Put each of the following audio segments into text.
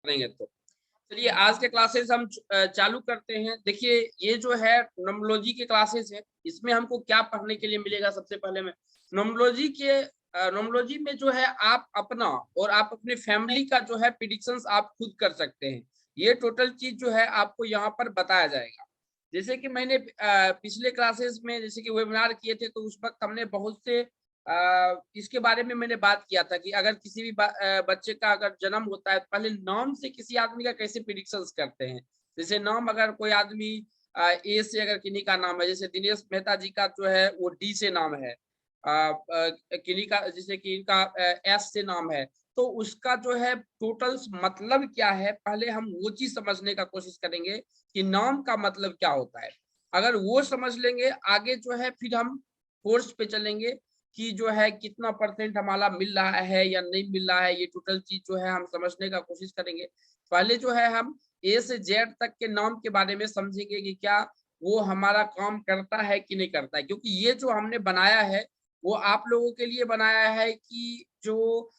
करेंगे। तो चलिए आज के क्लासेस हम चालू करते हैं। देखिए ये जो है नोमोलॉजी के क्लासेस है, इसमें हमको क्या पढ़ने के लिए मिलेगा। सबसे पहले मैं नोमोलॉजी में जो है आप अपना और आप अपने फैमिली का जो है प्रिडिक्शंस आप खुद कर सकते हैं। ये टोटल चीज जो है आपको यहाँ पर बताया जाएगा। जैसे कि मैंने पिछले क्लासेस में जैसे कि वेबिनार किए थे, तो उस वक्त हमने बहुत से इसके बारे में मैंने बात किया था कि अगर किसी भी बच्चे का अगर जन्म होता है तो पहले नाम से किसी आदमी का कैसे प्रिडिक्शंस करते हैं। जैसे नाम, अगर कोई आदमी ए से अगर किन्हीं का नाम है, जैसे दिनेश मेहता जी का जो है वो डी से नाम है, किन्हीं का जैसे कि इनका एस से नाम है, तो उसका जो है टोटल मतलब क्या है, पहले हम वो चीज समझने का कोशिश करेंगे कि नाम का मतलब क्या होता है। अगर वो समझ लेंगे, आगे जो है फिर हम कोर्स पे चलेंगे कि जो है कितना परसेंट हमारा मिल रहा है या नहीं मिल रहा है, ये टोटल चीज जो है हम समझने का कोशिश करेंगे। पहले जो है हम ए से जेड तक के नाम के बारे में समझेंगे कि क्या वो हमारा काम करता है कि नहीं करता है, क्योंकि ये जो हमने बनाया है वो आप लोगों के लिए बनाया है कि जो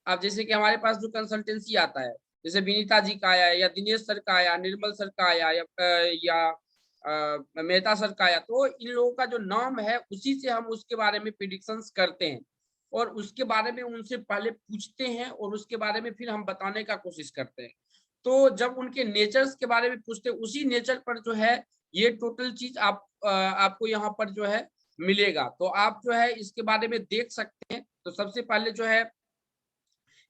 अब जैसे कि हमारे पास जो कंसल्टेंसी आता है, जैसे विनीता जी का आया या दिनेश सर का आया, निर्मल सर का आया या मेहता सर का आया, तो इन लोगों का जो नाम है उसी से हम उसके बारे में प्रिडिक्शंस करते हैं और उसके बारे में उनसे पहले पूछते हैं और उसके बारे में फिर हम बताने का कोशिश करते हैं। तो जब उनके नेचर्स के बारे में पूछते हैं, उसी नेचर पर जो है ये टोटल चीज आपको यहाँ पर जो है मिलेगा। तो आप जो है इसके बारे में देख सकते हैं। तो सबसे पहले जो है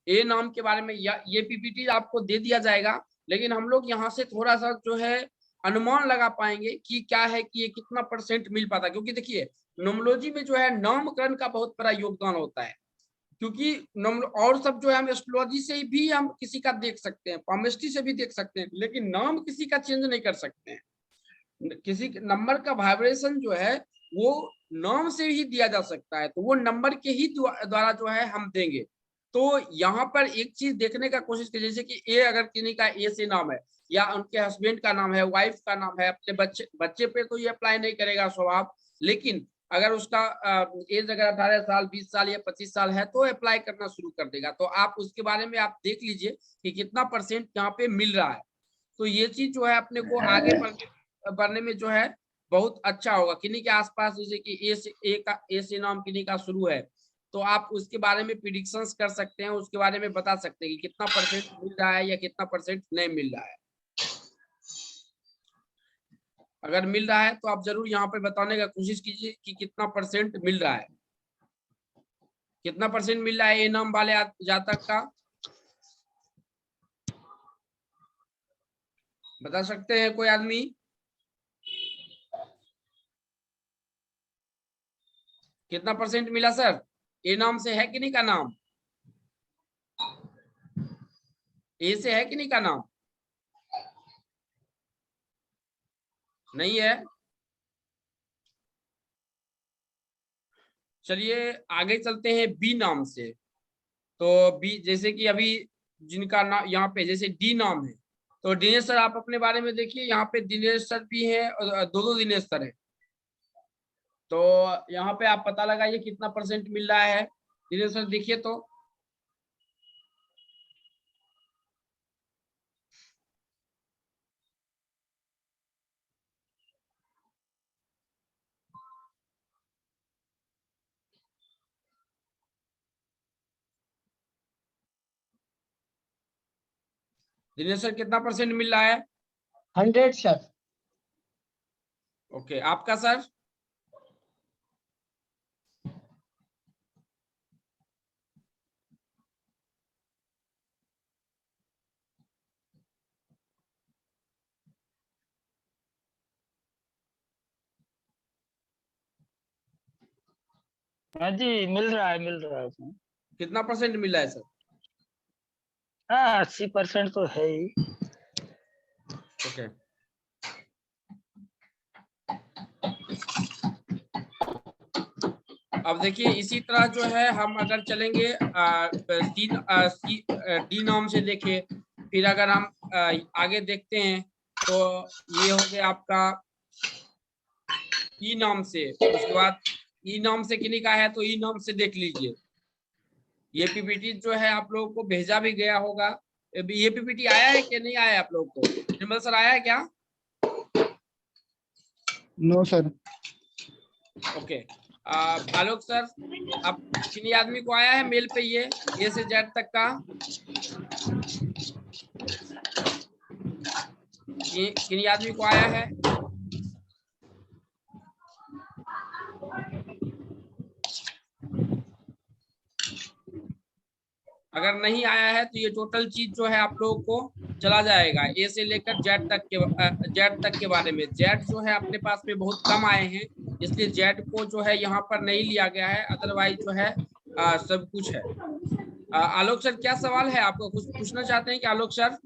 ए नाम के बारे में ये पीपीटी आपको दे दिया जाएगा, लेकिन हम लोग यहाँ से थोड़ा सा जो है अनुमान लगा पाएंगे कि क्या है कि ये कितना परसेंट मिल पाता है। क्योंकि देखिए नोमोलॉजी में जो है नामकरण का बहुत बड़ा योगदान होता है, क्योंकि और सब जो है हम एस्ट्रोलॉजी से भी हम किसी का देख सकते हैं, पामिस्ट्री से भी देख सकते हैं, लेकिन नाम किसी का चेंज नहीं कर सकते हैं। किसी नंबर का वाइब्रेशन जो है वो नाम से ही दिया जा सकता है, तो वो नंबर के ही द्वारा जो है हम देंगे। तो यहाँ पर एक चीज देखने का कोशिश कीजिए, जैसे कि ए अगर किसी का ए से नाम है या उनके हस्बैंड का नाम है, वाइफ का नाम है, अपने बच्चे पे तो ये अप्लाई नहीं करेगा स्वभाव, लेकिन अगर उसका एज अगर 18 साल 20 साल या 25 साल है तो अप्लाई करना शुरू कर देगा। तो आप उसके बारे में आप देख लीजिए कि कितना परसेंट यहाँ पे मिल रहा है। तो ये चीज जो है अपने को आगे बढ़ने में जो है बहुत अच्छा होगा। किन्हीं के आसपास जैसे कि ए से नाम किन्हीं का शुरू है, तो आप उसके बारे में प्रिडिक्शंस कर सकते हैं, उसके बारे में बता सकते हैं कि कितना परसेंट मिल रहा है या कितना परसेंट नहीं मिल रहा है। अगर मिल रहा है तो आप जरूर यहाँ पे बताने का कोशिश कीजिए कि कितना परसेंट मिल रहा है, कितना परसेंट मिल रहा है ए नाम वाले जातक का, बता सकते हैं कोई आदमी? कितना परसेंट मिला सर? ए नाम से है कि नहीं का नाम? ए से है कि नहीं का नाम? नहीं है। चलिए आगे चलते हैं बी नाम से। तो बी जैसे कि अभी जिनका नाम यहाँ पे जैसे डी नाम है, तो दिनेश सर आप अपने बारे में देखिए, यहाँ पे दिनेश सर भी है और दो दिनेश सर है। तो यहाँ पे आप पता लगाइए कितना परसेंट मिल रहा है। दिनेश सर देखिए तो दिनेश सर कितना परसेंट मिल रहा है? 100 सर। ओके, आपका सर? हाँ जी, मिल रहा है उसमें। कितना परसेंट मिल रहा है सर? हाँ 80% तो है ही। ओके, अब देखिए इसी तरह जो है हम अगर चलेंगे डी नाम से देखे, फिर अगर हम आगे देखते हैं तो ये हो गया आपका ई नाम से। उसके बाद ई नाम से किन्हीं का है तो ई नाम से देख लीजिए। ये पीपीटी जो है आप लोगों को भेजा भी गया होगा, ये पीपीटी आया है कि नहीं आया है आप लोग को? निर्मल सर आया है क्या? No sir. Okay, Alok sir, अब किन्हीं आदमी को आया है मेल पे ये से जेड तक का? किन्हीं आदमी को आया है? अगर नहीं आया है तो ये टोटल चीज जो है आप लोगों को चला जाएगा ए से लेकर जेड तक के बारे में। जेड जो है अपने पास में बहुत कम आए हैं, इसलिए जेड को जो है यहाँ पर नहीं लिया गया है, अदरवाइज जो है सब कुछ है। आलोक सर, क्या सवाल है आपको? कुछ पूछना चाहते हैं कि आलोक सर?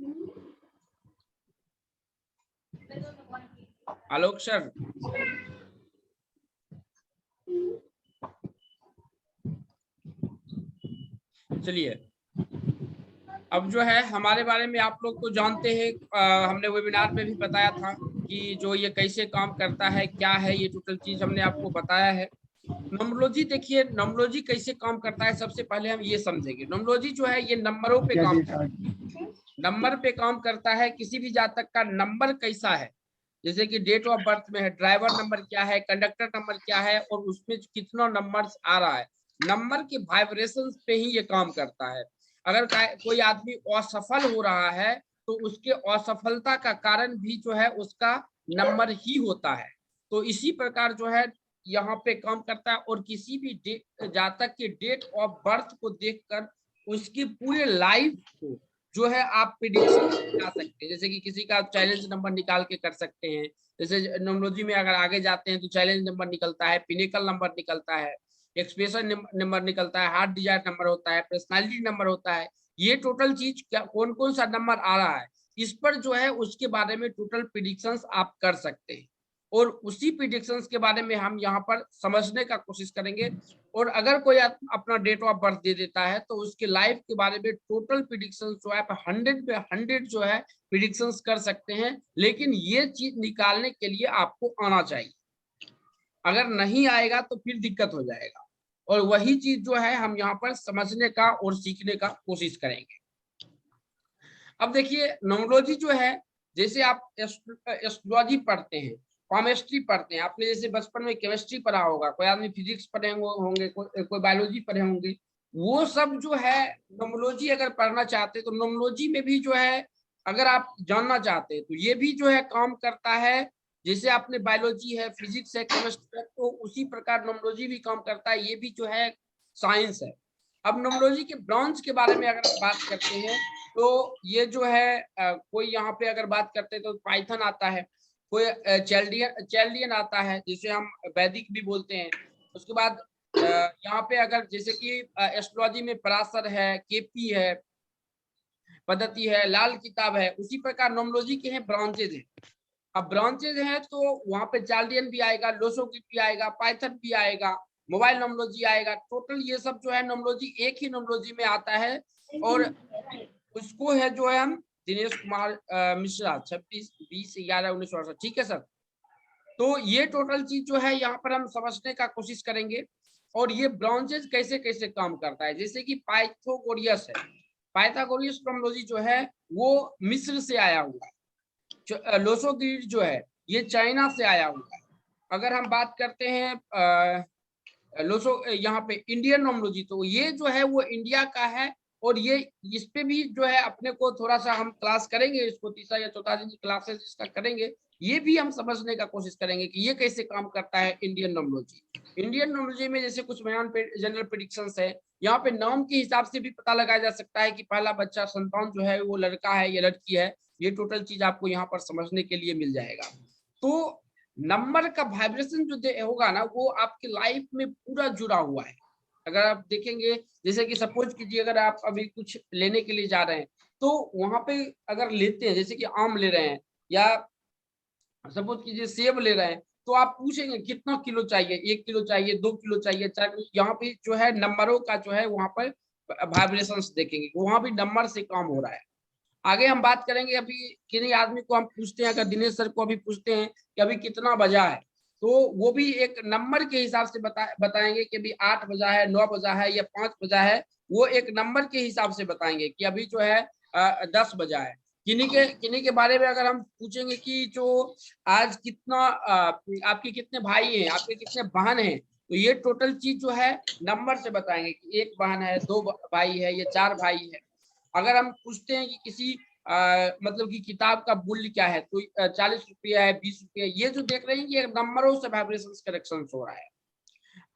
आलोक सर, चलिए, अब जो है हमारे बारे में आप लोग तो जानते हैं, हमने वेबिनार में भी बताया था कि जो ये कैसे काम करता है, क्या है ये टोटल चीज हमने आपको बताया है। नंबरोलॉजी, देखिए नंबरोलॉजी कैसे काम करता है, सबसे पहले हम ये समझेंगे। नंबरोलॉजी जो है ये नंबरों पे काम करता है, नंबर पे काम करता है। किसी भी जातक का नंबर कैसा है, जैसे कि डेट ऑफ बर्थ में है, ड्राइवर नंबर क्या है, कंडक्टर नंबर क्या है, और उसमें कितना नंबर्स आ रहा है, नंबर के वाइब्रेशंस पे ही ये काम करता है। अगर कोई आदमी असफल हो रहा है तो उसके असफलता का कारण भी जो है उसका नंबर ही होता है। तो इसी प्रकार जो है यहाँ पे काम करता है, और किसी भी जातक के डेट ऑफ बर्थ को देखकर उसकी पूरे लाइफ को जो है आप प्रिडिक्शन लगा सकते हैं। जैसे कि किसी का चैलेंज नंबर निकाल के कर सकते हैं। जैसे न्यूमरोलॉजी में अगर आगे जाते हैं तो चैलेंज नंबर निकलता है, पिनेकल नंबर निकलता है, एक्सप्रेशन नंबर निकलता है, हार्ट डिजायर नंबर होता है, पर्सनालिटी नंबर होता है। ये टोटल चीज क्या, कौन कौन सा नंबर आ रहा है, इस पर जो है उसके बारे में टोटल प्रिडिक्शंस आप कर सकते हैं। और उसी प्रिडिक्शंस के बारे में हम यहाँ पर समझने का कोशिश करेंगे। और अगर कोई अपना डेट ऑफ बर्थ दे देता है तो उसके लाइफ के बारे में टोटल प्रिडिक्शन जो है 100 पे 100 जो है प्रिडिक्शंस कर सकते हैं। लेकिन ये चीज निकालने के लिए आपको आना चाहिए, अगर नहीं आएगा तो फिर दिक्कत हो जाएगा। और वही चीज जो है हम यहाँ पर समझने का और सीखने का कोशिश करेंगे। अब देखिए, न्यूमरोलॉजी जो है, जैसे आप एस्ट्रोलॉजी पढ़ते हैं, केमिस्ट्री पढ़ते हैं, आपने जैसे बचपन में केमिस्ट्री पढ़ा होगा, कोई आदमी फिजिक्स पढ़े होंगे, कोई बायोलॉजी पढ़े होंगे, वो सब जो है न्यूमरोलॉजी अगर पढ़ना चाहते हैं तो न्यूमरोलॉजी में भी जो है अगर आप जानना चाहते हैं तो ये भी जो है काम करता है। जैसे आपने बायोलॉजी है, फिजिक्स है, केमिस्ट्री है, तो उसी प्रकार न्यूमरोलॉजी भी काम करता है। ये भी जो है साइंस है। अब न्यूमरोलॉजी के ब्रांच के बारे में अगर बात करते हैं तो ये जो है कोई यहाँ पे अगर बात करते हैं तो पाइथन आता है, कोई चैल्डियन आता है, जिसे हम वैदिक भी बोलते हैं। उसके बाद यहाँ पे अगर जैसे कि एस्ट्रोलॉजी में पराशर है, केपी है, पद्धति है, लाल किताब है, उसी प्रकार न्यूमरोलॉजी के हैं ब्रांचेज हैं। अब ब्रांचेज हैं तो वहां पे चार्डियन भी आएगा, लोसोगिट भी आएगा, पाइथन भी आएगा, मोबाइल न्यूमरोलॉजी आएगा। टोटल ये सब जो है न्यूमरोलॉजी एक ही न्यूमरोलॉजी में आता है। और उसको है जो है हम दिनेश कुमार मिश्रा 26/20/11/1968, ठीक है सर। तो ये टोटल चीज जो है यहाँ पर हम समझने का कोशिश करेंगे। और ये ब्रांचेज कैसे कैसे काम करता है, जैसे कि पाइथागोरियस है, पाइथागोरियस न्यूमरोलॉजी जो है वो मिस्र से आया हुआ है। लोसोगिट जो है ये चाइना से आया हुआ है। अगर हम बात करते हैं यहाँ पे इंडियन न्यूमरोलॉजी, तो ये जो है वो इंडिया का है। और ये इस पे भी जो है अपने को थोड़ा सा हम क्लास करेंगे, इसको तीसरा या चौथा दिन क्लासेस इसका करेंगे। ये भी हम समझने का कोशिश करेंगे कि ये कैसे काम करता है इंडियन न्यूमरोलॉजी। इंडियन न्यूमरोलॉजी में जैसे कुछ बयान जनरल प्रेडिक्शंस है, यहाँ पे नाम के हिसाब से भी पता लगाया जा सकता है कि पहला बच्चा संतान जो है वो लड़का है या लड़की है। ये टोटल चीज आपको यहाँ पर समझने के लिए मिल जाएगा। तो नंबर का वाइब्रेशन जो होगा ना, वो आपकी लाइफ में पूरा जुड़ा हुआ है। अगर आप देखेंगे, जैसे कि सपोज कीजिए अगर आप अभी कुछ लेने के लिए जा रहे हैं तो वहां पे अगर लेते हैं, जैसे कि आम ले रहे हैं या सपोज कीजिए सेब ले रहे हैं, तो आप पूछेंगे कितना किलो चाहिए, 1 किलो चाहिए, 2 किलो चाहिए, 4 किलो। यहाँ पे जो है नंबरों का जो है वहां पर वाइब्रेशंस देखेंगे, वहां भी नंबर से काम हो रहा है। आगे हम बात करेंगे, अभी किन्हीं आदमी को हम पूछते हैं, अगर दिनेश सर को अभी पूछते हैं कि अभी कितना बजा है, तो वो भी एक नंबर के हिसाब से बताएंगे कि अभी 8 बजा है, 9 बजा है या 5 बजा है। वो एक नंबर के हिसाब से बताएंगे कि अभी जो है 10 बजा है। किन्हीं के बारे में अगर हम पूछेंगे कि जो आज कितना आपके कितने भाई हैं, आपके कितने बहन हैं, तो ये टोटल चीज जो है नंबर से बताएंगे कि 1 बहन है, 2 भाई है, या 4 भाई है। अगर हम पूछते हैं कि किसी मतलब कि किताब का मूल्य क्या है, तो 40 रुपया है, 20 रुपया, ये जो देख रहे हैं ये नंबरों से वाइब्रेशन करेक्शन हो रहा है।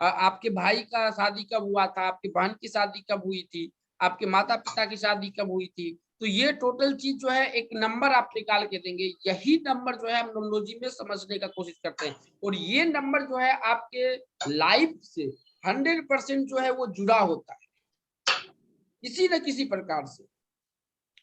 आपके भाई का शादी कब हुआ था, आपकी बहन की शादी कब हुई थी, आपके माता पिता की शादी कब हुई थी, तो ये टोटल चीज जो है एक नंबर आप निकाल के देंगे। यही नंबर जो है हम न्यूमरोलॉजी में समझने का कोशिश करते हैं, और ये नंबर जो है आपके लाइफ से 100% जो है वो जुड़ा होता है किसी न किसी प्रकार से।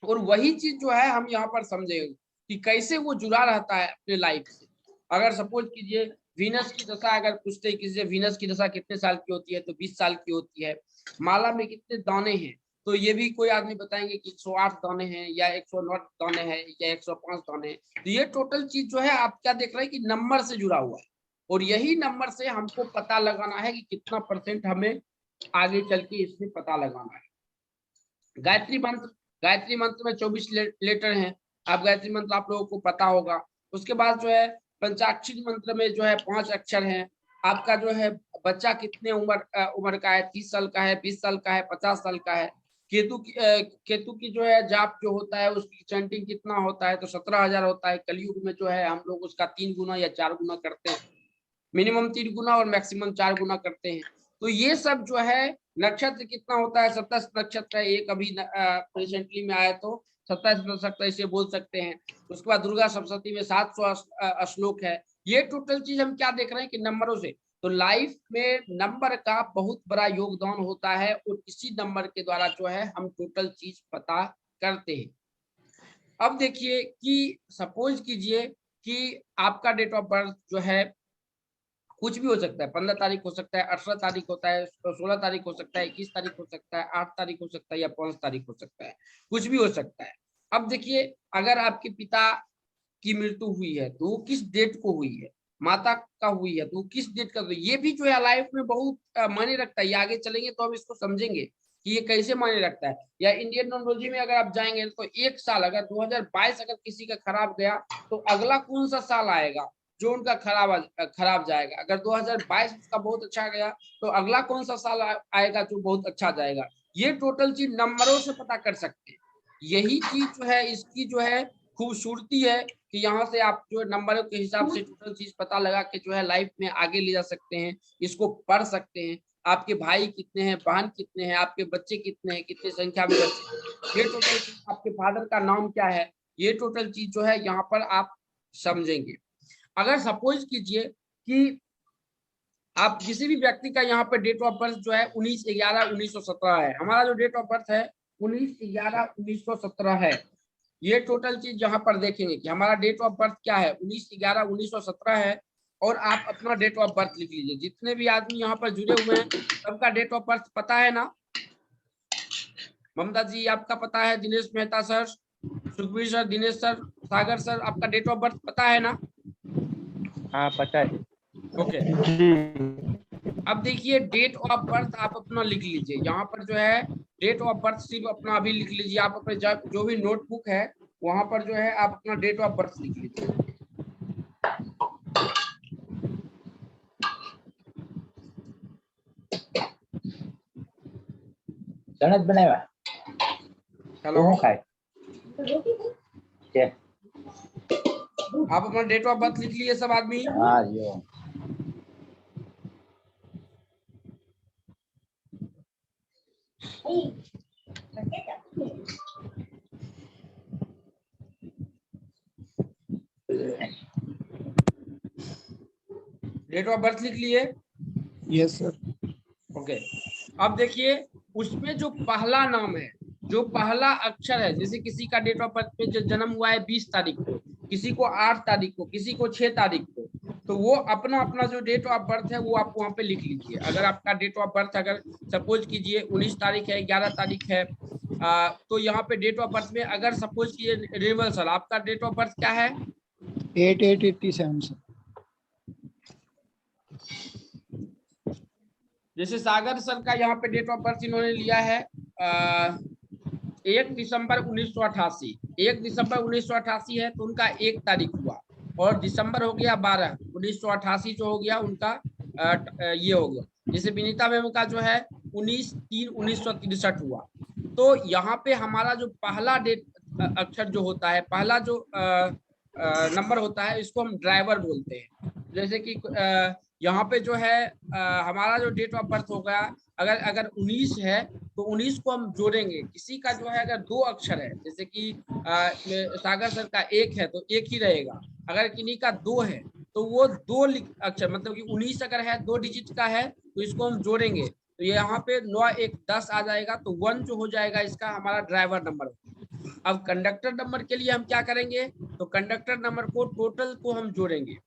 और वही चीज जो है हम यहाँ पर समझेंगे कि कैसे वो जुड़ा रहता है अपने लाइफ से। अगर सपोज कीजिए वीनस की दशा अगर पूछते हैं किसी से, वीनस की दशा कितने साल की होती है, तो 20 साल की होती है। माला में कितने दाने हैं, तो ये भी कोई आदमी बताएंगे कि 108 दाने हैं, या 109 दाने हैं, या 105 दाने हैं। तो ये टोटल चीज जो है आप क्या देख रहे हैं कि नंबर से जुड़ा हुआ है, और यही नंबर से हमको पता लगाना है कि कितना % हमें आगे चल के इसमें पता लगाना है। गायत्री मंत्र में 24 लेटर हैं। आप गायत्री मंत्र आप लोगों को पता होगा। उसके बाद जो है पंचाक्षरी मंत्र में जो है 5 अक्षर हैं। आपका जो है बच्चा कितने उम्र का है, 30 साल का है, 20 साल का है, 50 साल का है। केतु की जो है जाप जो होता है उसकी चैंटिंग कितना होता है, तो 17,000 होता है। कलयुग में जो है हम लोग उसका 3 गुना या 4 गुना करते हैं, मिनिमम 3 गुना और मैक्सिमम 4 गुना करते हैं। तो ये सब जो है, नक्षत्र कितना होता है, 27 नक्षत्र है। एक अभी रिसेंटली में आया, तो 27 नक्षत्र इसे बोल सकते हैं। उसके बाद दुर्गा सप्तशती में 700 श्लोक है। ये टोटल चीज हम क्या देख रहे हैं कि नंबरों से। तो लाइफ में नंबर का बहुत बड़ा योगदान होता है, और इसी नंबर के द्वारा जो है हम टोटल चीज पता करते हैं। अब देखिए कि सपोज कीजिए कि आपका डेट ऑफ बर्थ जो है कुछ भी हो सकता है, 15 तारीख हो सकता है, 18 तारीख होता है, 16 तारीख हो सकता है, 21 तारीख हो सकता है, 8 तारीख हो सकता है, या 5 तारीख हो सकता है, कुछ भी हो सकता है। अब देखिए अगर आपके पिता की मृत्यु हुई है तो वो किस डेट को हुई है, माता का हुई है तो वो किस डेट का, तो ये भी जो है लाइफ में बहुत मायने रखता है। ये आगे चलेंगे तो हम इसको समझेंगे कि ये कैसे मायने रखता है। या इंडियन न्यूमरोलॉजी में अगर आप जाएंगे तो एक साल अगर 2022 अगर किसी का खराब गया, तो अगला कौन सा साल आएगा जो उनका खराब जाएगा। अगर 2022 उसका बहुत अच्छा गया, तो अगला कौन सा साल आएगा जो बहुत अच्छा जाएगा। ये टोटल चीज नंबरों से पता कर सकते हैं। यही चीज जो है इसकी जो है खूबसूरती है कि यहाँ से आप जो नंबरों के हिसाब से टोटल चीज पता लगा के जो है लाइफ में आगे ले जा सकते हैं, इसको पढ़ सकते हैं। आपके भाई कितने हैं, बहन कितने हैं, आपके बच्चे कितने हैं, कितने संख्या में बच्चे, ये टोटल चीज, आपके फादर का नाम क्या है, ये टोटल चीज जो है यहाँ पर आप समझेंगे। अगर सपोज कीजिए कि आप किसी भी व्यक्ति का यहाँ पे डेट ऑफ बर्थ जो है 19/11/1917 है, हमारा जो डेट ऑफ बर्थ है 19/11/1917 है। ये टोटल चीज यहाँ पर देखेंगे कि हमारा डेट ऑफ बर्थ क्या है, 19/11/1917 है। और आप अपना डेट ऑफ बर्थ लिख लीजिए। जितने भी आदमी यहाँ पर जुड़े हुए हैं सबका डेट ऑफ बर्थ पता है ना। ममता जी आपका पता है, Dinesh Mehta sir, Sukhbir sir, Dinesh sir, Sagar sir, आपका डेट ऑफ बर्थ पता है ना। हाँ पता है। ओके, अब देखिए डेट ऑफ बर्थ आप अपना लिख लीजिए। यहाँ पर जो है डेट ऑफ बर्थ सिर्फ अपना अभी लिख लीजिए। आप अपने जो भी नोटबुक है वहां पर जो है आप अपना डेट ऑफ बर्थ लिख लीजिए। सनद बनाया हेलो, क्या आप अपना डेट ऑफ बर्थ लिख लिए सब आदमी। हाँ यो डेट ऑफ बर्थ लिख लिए। Yes sir. ओके, अब देखिए उसमें जो पहला नाम है, जो पहला अक्षर है, जैसे किसी का डेट ऑफ बर्थ पे जो जन्म हुआ है 20 तारीख को, किसी को 8 तारीख को, किसी को 6 तारीख को, तो वो अपना अपना जो डेट ऑफ बर्थ है वो आप वहां पे लिख लीजिए। अगर आपका डेट ऑफ बर्थ अगर सपोज कीजिए 19 तारीख है, 11 तारीख है, तो यहाँ पे डेट ऑफ बर्थ में अगर सपोज कीजिए रिवर्सल सर आपका डेट ऑफ बर्थ क्या है, 8887 सर। जैसे सागर सर का यहाँ पे डेट ऑफ बर्थ इन्होंने लिया है 1 दिसंबर 1988, 1 दिसंबर 1988 है तो उनका 1 तारीख हुआ, और दिसंबर हो गया 12, 1988 जो हो गया उनका ये हो गया। जैसे विनीता मैम का जो है 19/3/1963 हुआ। तो यहाँ पे हमारा जो पहला डेट अक्षर जो होता है, पहला जो नंबर होता है, इसको हम ड्राइवर बोलते हैं। जैसे कि यहाँ पे जो है हमारा जो डेट ऑफ बर्थ होगा, अगर 19 है तो 19 को हम जोड़ेंगे। किसी का जो है अगर 2 अक्षर है, जैसे कि सागर सर का 1 है तो 1 ही रहेगा। अगर किन्हीं का 2 है तो वो 2 अक्षर, मतलब कि 19 अगर है 2 डिजिट का है तो इसको हम जोड़ेंगे, तो यहाँ पे 9 1 10 आ जाएगा, तो 1 जो हो जाएगा इसका हमारा ड्राइवर नंबर। अब कंडक्टर नंबर के लिए हम क्या करेंगे, तो कंडक्टर नंबर को टोटल को हम जोड़ेंगे,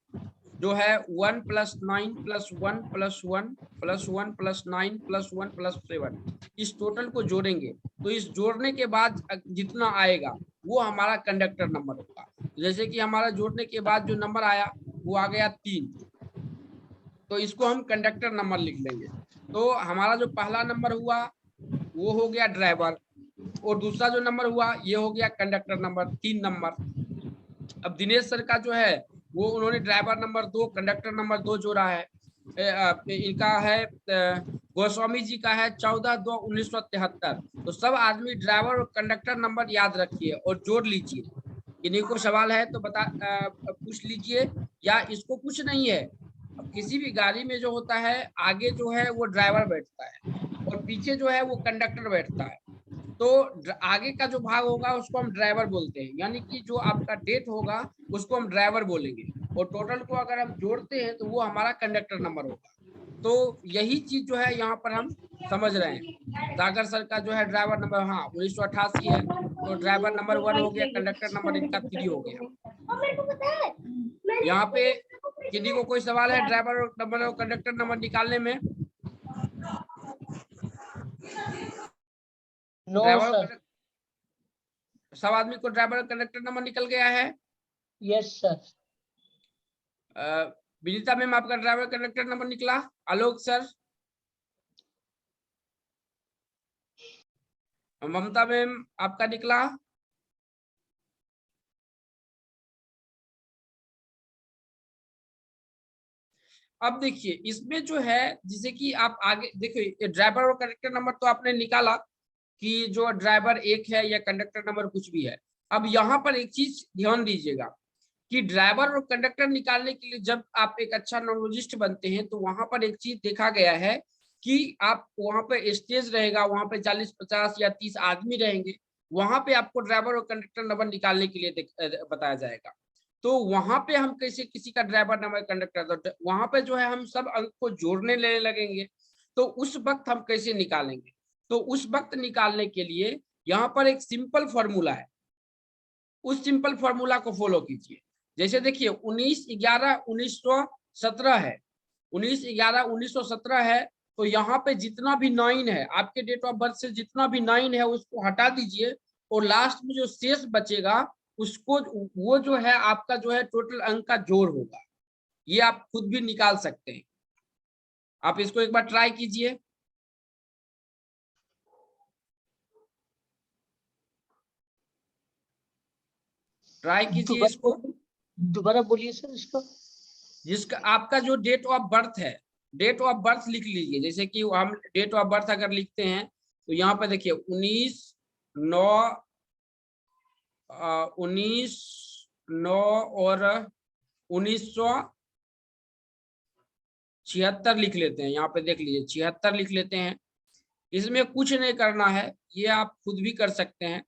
जो है 1 + 9 + 1 + 1 + 1 + 9 + 1 + 7, इस टोटल को जोड़ेंगे। तो इस जोड़ने के बाद जितना आएगा वो हमारा कंडक्टर नंबर होगा। जैसे कि हमारा जोड़ने के बाद जो नंबर आया वो आ गया 3, तो इसको हम कंडक्टर नंबर लिख लेंगे। तो हमारा जो पहला नंबर हुआ वो हो गया ड्राइवर, और दूसरा जो नंबर हुआ ये हो गया कंडक्टर नंबर, 3 नंबर। अब दिनेश सर का जो है वो उन्होंने ड्राइवर नंबर 2 कंडक्टर नंबर 2 जोड़ा है। इनका है गोस्वामी जी का है 14/2/1973। तो सब आदमी ड्राइवर और कंडक्टर नंबर याद रखिए और जोड़ लीजिए। किन्हीं को सवाल है तो पूछ लीजिए, या इसको कुछ नहीं है। अब किसी भी गाड़ी में जो होता है, आगे जो है वो ड्राइवर बैठता है और पीछे जो है वो कंडक्टर बैठता है। तो आगे का जो भाग होगा उसको हम ड्राइवर बोलते हैं, यानी कि जो आपका डेट होगा उसको हम ड्राइवर बोलेंगे, और टोटल को अगर हम जोड़ते हैं तो वो हमारा कंडक्टर नंबर होगा। तो यही चीज जो है यहाँ पर हम समझ रहे हैं। सागर सर का जो है ड्राइवर नंबर, हाँ 1988 है, तो ड्राइवर नंबर 1 हो गया, कंडक्टर नंबर इनका 3 हो गया। यहाँ पे किसी को कोई सवाल है ड्राइवर नंबर और कंडक्टर नंबर निकालने में? ड्राइवर सब आदमी को ड्राइवर कंडक्टर नंबर निकल गया है? Yes sir. विनीता मैम आपका ड्राइवर कंडक्टर नंबर निकला? आलोक सर? ममता मैम आपका निकला? अब देखिए इसमें जो है, जैसे कि आप आगे देखिए ड्राइवर और कंडक्टर नंबर तो आपने निकाला कि जो ड्राइवर 1 है या कंडक्टर नंबर कुछ भी है। अब यहाँ पर एक चीज ध्यान दीजिएगा कि ड्राइवर और कंडक्टर निकालने के लिए जब आप एक अच्छा नॉर्मोलॉजिस्ट बनते हैं तो वहां पर एक चीज देखा गया है कि आप वहां पे स्टेज रहेगा, वहां पे 40 50 या 30 आदमी रहेंगे, वहां पे आपको ड्राइवर और कंडक्टर नंबर निकालने के लिए बताया जाएगा। तो वहां पे हम कैसे किसी का ड्राइवर नंबर कंडक्टर, तो वहां पे जो है हम सब अंक को जोड़ने लेने लगेंगे। तो उस वक्त हम कैसे निकालेंगे, तो उस वक्त निकालने के लिए यहाँ पर एक सिंपल फॉर्मूला है, उस सिंपल फॉर्मूला को फॉलो कीजिए। जैसे देखिए 19/11/1917 है, 19/11/1917 है, तो यहाँ पे जितना भी 9 है आपके डेट ऑफ बर्थ से, जितना भी 9 है उसको हटा दीजिए, और लास्ट में जो शेष बचेगा उसको, वो जो है आपका जो है टोटल अंक का जोड़ होगा। ये आप खुद भी निकाल सकते हैं, आप इसको एक बार ट्राई कीजिए। ट्राई कीजिए इसको। दोबारा बोलिए सर इसको। जिसका आपका जो डेट ऑफ बर्थ है, डेट ऑफ बर्थ लिख लीजिए। जैसे कि हम डेट ऑफ बर्थ अगर लिखते हैं तो यहाँ पे देखिए 19/9 और 1976 लिख लेते हैं। यहाँ पे देख लीजिए 76 लिख लेते हैं। इसमें कुछ नहीं करना है, ये आप खुद भी कर सकते हैं।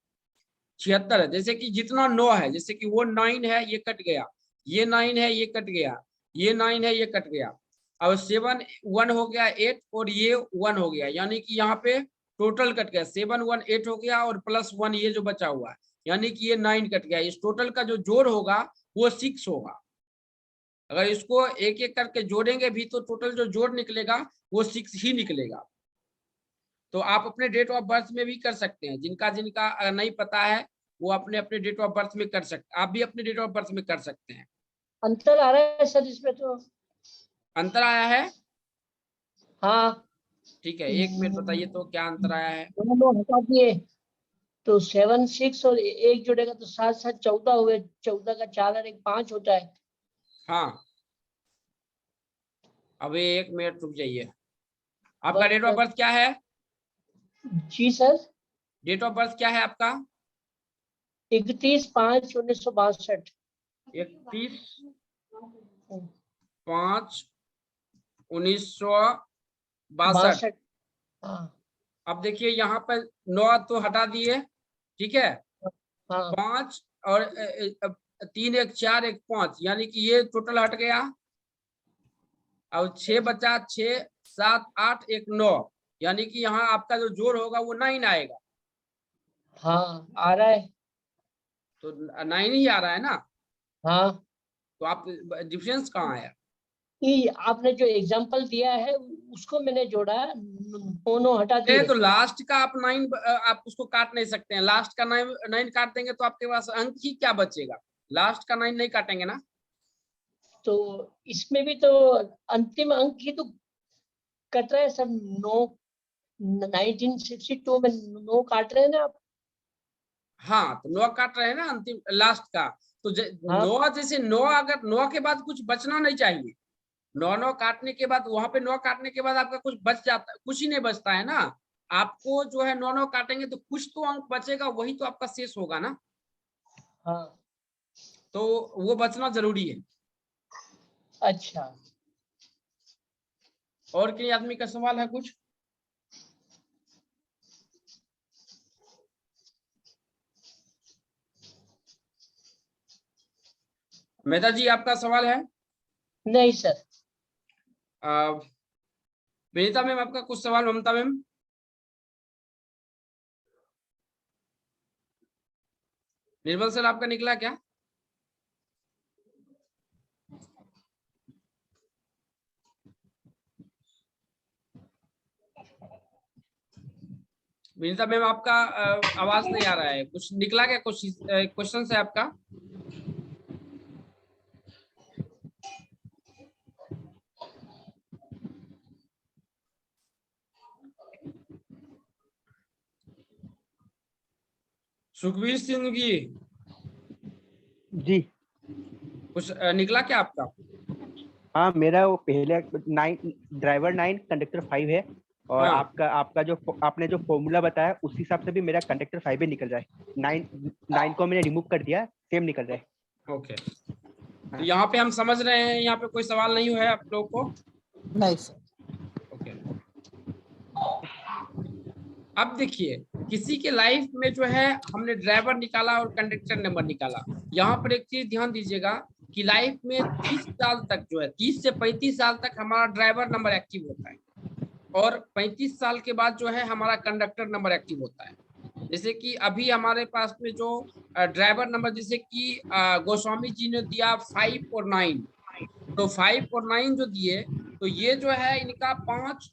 76 है, जैसे कि जितना 9 है, जैसे कि वो 9 है ये कट गया, ये 9 है ये कट गया, ये 9 है ये कट गया। अब 7 1 हो गया 8 और ये 1 हो गया, यानी कि यहाँ पे टोटल कट गया। 7 1 8 हो गया और +1 ये जो बचा हुआ है, यानी कि ये 9 कट गया। इस टोटल का जो जोड़ होगा वो 6 होगा। अगर इसको एक एक करके जोड़ेंगे भी तो टोटल जो जोड़ निकलेगा वो 6 ही निकलेगा। तो आप अपने डेट ऑफ बर्थ में भी कर सकते हैं, जिनका जिनका नहीं पता है वो अपने अपने डेट ऑफ बर्थ में कर सकते, आप भी अपने डेट ऑफ बर्थ में कर सकते हैं। अंतर आ रहा है सर इसमें तो। अंतर आया है? हाँ ठीक है, 1 मिनट बताइए तो क्या अंतर आया है। दोनों हटा दिए। तो 7 6 और एक जुड़ेगा तो 7 7 14 हुए, 14 का 4 और 1 5 होता है। हाँ, अभी 1 मिनट रुक जाइए। आपका डेट ऑफ बर्थ क्या है? जी सर, डेट ऑफ बर्थ क्या है आपका? 31/5/1962। 31/5/1962। हाँ अब देखिए यहाँ पर 9 तो हटा दिए, ठीक है, हाँ 5 और 3 1 4 1 5, यानी कि ये टोटल हट गया। अब 6 बचा, 6 7 8 1 9, यानी कि यहाँ आपका जो जोड़ होगा वो 9 आएगा। हाँ आ रहा है। तो 9 ही आ रहा है ना, हाँ, तो आप डिफरेंस कहाँ आया? ये आपने जो एग्जांपल दिया है उसको मैंने जोड़ा, दोनों हटा दिए। तो लास्ट का आप 9 आप उसको काट नहीं सकते हैं। लास्ट का 9 काट देंगे तो आपके पास अंक ही क्या बचेगा? लास्ट का 9 नहीं काटेंगे ना। तो इसमें भी तो अंतिम अंक ही तो कट रहा है सर। 1962 में 9 काट रहे हैं ना आप। हाँ, तो 9 काट रहे हैं ना अंतिम लास्ट का। तो 9 जैसे 9, अगर 9 के बाद कुछ बचना नहीं चाहिए। 9 काटने के बाद, वहां पे 9 काटने के बाद आपका कुछ बच जाता, कुछ ही नहीं बचता है ना। आपको जो है 9 काटेंगे तो कुछ तो अंक बचेगा, वही तो आपका शेष होगा ना। हाँ तो वो बचना जरूरी है। अच्छा, और किसी आदमी का सवाल है कुछ? मेहता जी, आपका सवाल है? नहीं सर। विनीता मैम, आपका कुछ सवाल? ममता मैम? निर्मल सर, आपका निकला क्या? विनीता मैम, आपका आवाज नहीं आ रहा है, कुछ निकला क्या? कुछ क्वेश्चन है आपका? सुखबीर सिंह जी, कुछ निकला क्या आपका? हाँ, मेरा वो पहले 9 ड्राइवर 9 कंडक्टर 5 है, और हाँ। आपका जो आपने जो फॉर्मूला बताया उस हिसाब से भी मेरा कंडक्टर 5 ही निकल रहा है। 9 को मैंने रिमूव कर दिया, सेम निकल रहा है। ओके, तो यहाँ पे हम समझ रहे हैं, यहाँ पे कोई सवाल नहीं है आप लोगों को? नहीं सर। ओके, अब देखिए, किसी के लाइफ में जो है हमने ड्राइवर निकाला और कंडक्टर नंबर निकाला। यहाँ पर एक चीज ध्यान दीजिएगा कि लाइफ में 30 साल तक जो है, 30 से 35 साल तक हमारा ड्राइवर नंबर एक्टिव होता है, और 35 साल के बाद जो है हमारा कंडक्टर नंबर एक्टिव होता है। जैसे कि अभी हमारे पास में जो ड्राइवर नंबर, जैसे कि गोस्वामी जी ने दिया 5 और 9, तो 5 और 9 जो दिए, तो ये जो है इनका 5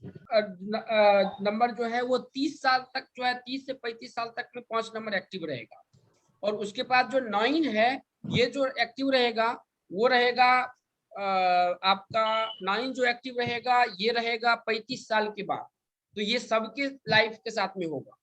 नंबर जो है वो 30 साल तक जो है, 30 से 35 साल तक में 5 नंबर एक्टिव रहेगा। और उसके बाद जो 9 है, ये जो एक्टिव रहेगा वो रहेगा आपका 9 जो एक्टिव रहेगा ये रहेगा 35 साल के बाद। तो ये सबके लाइफ के साथ में होगा।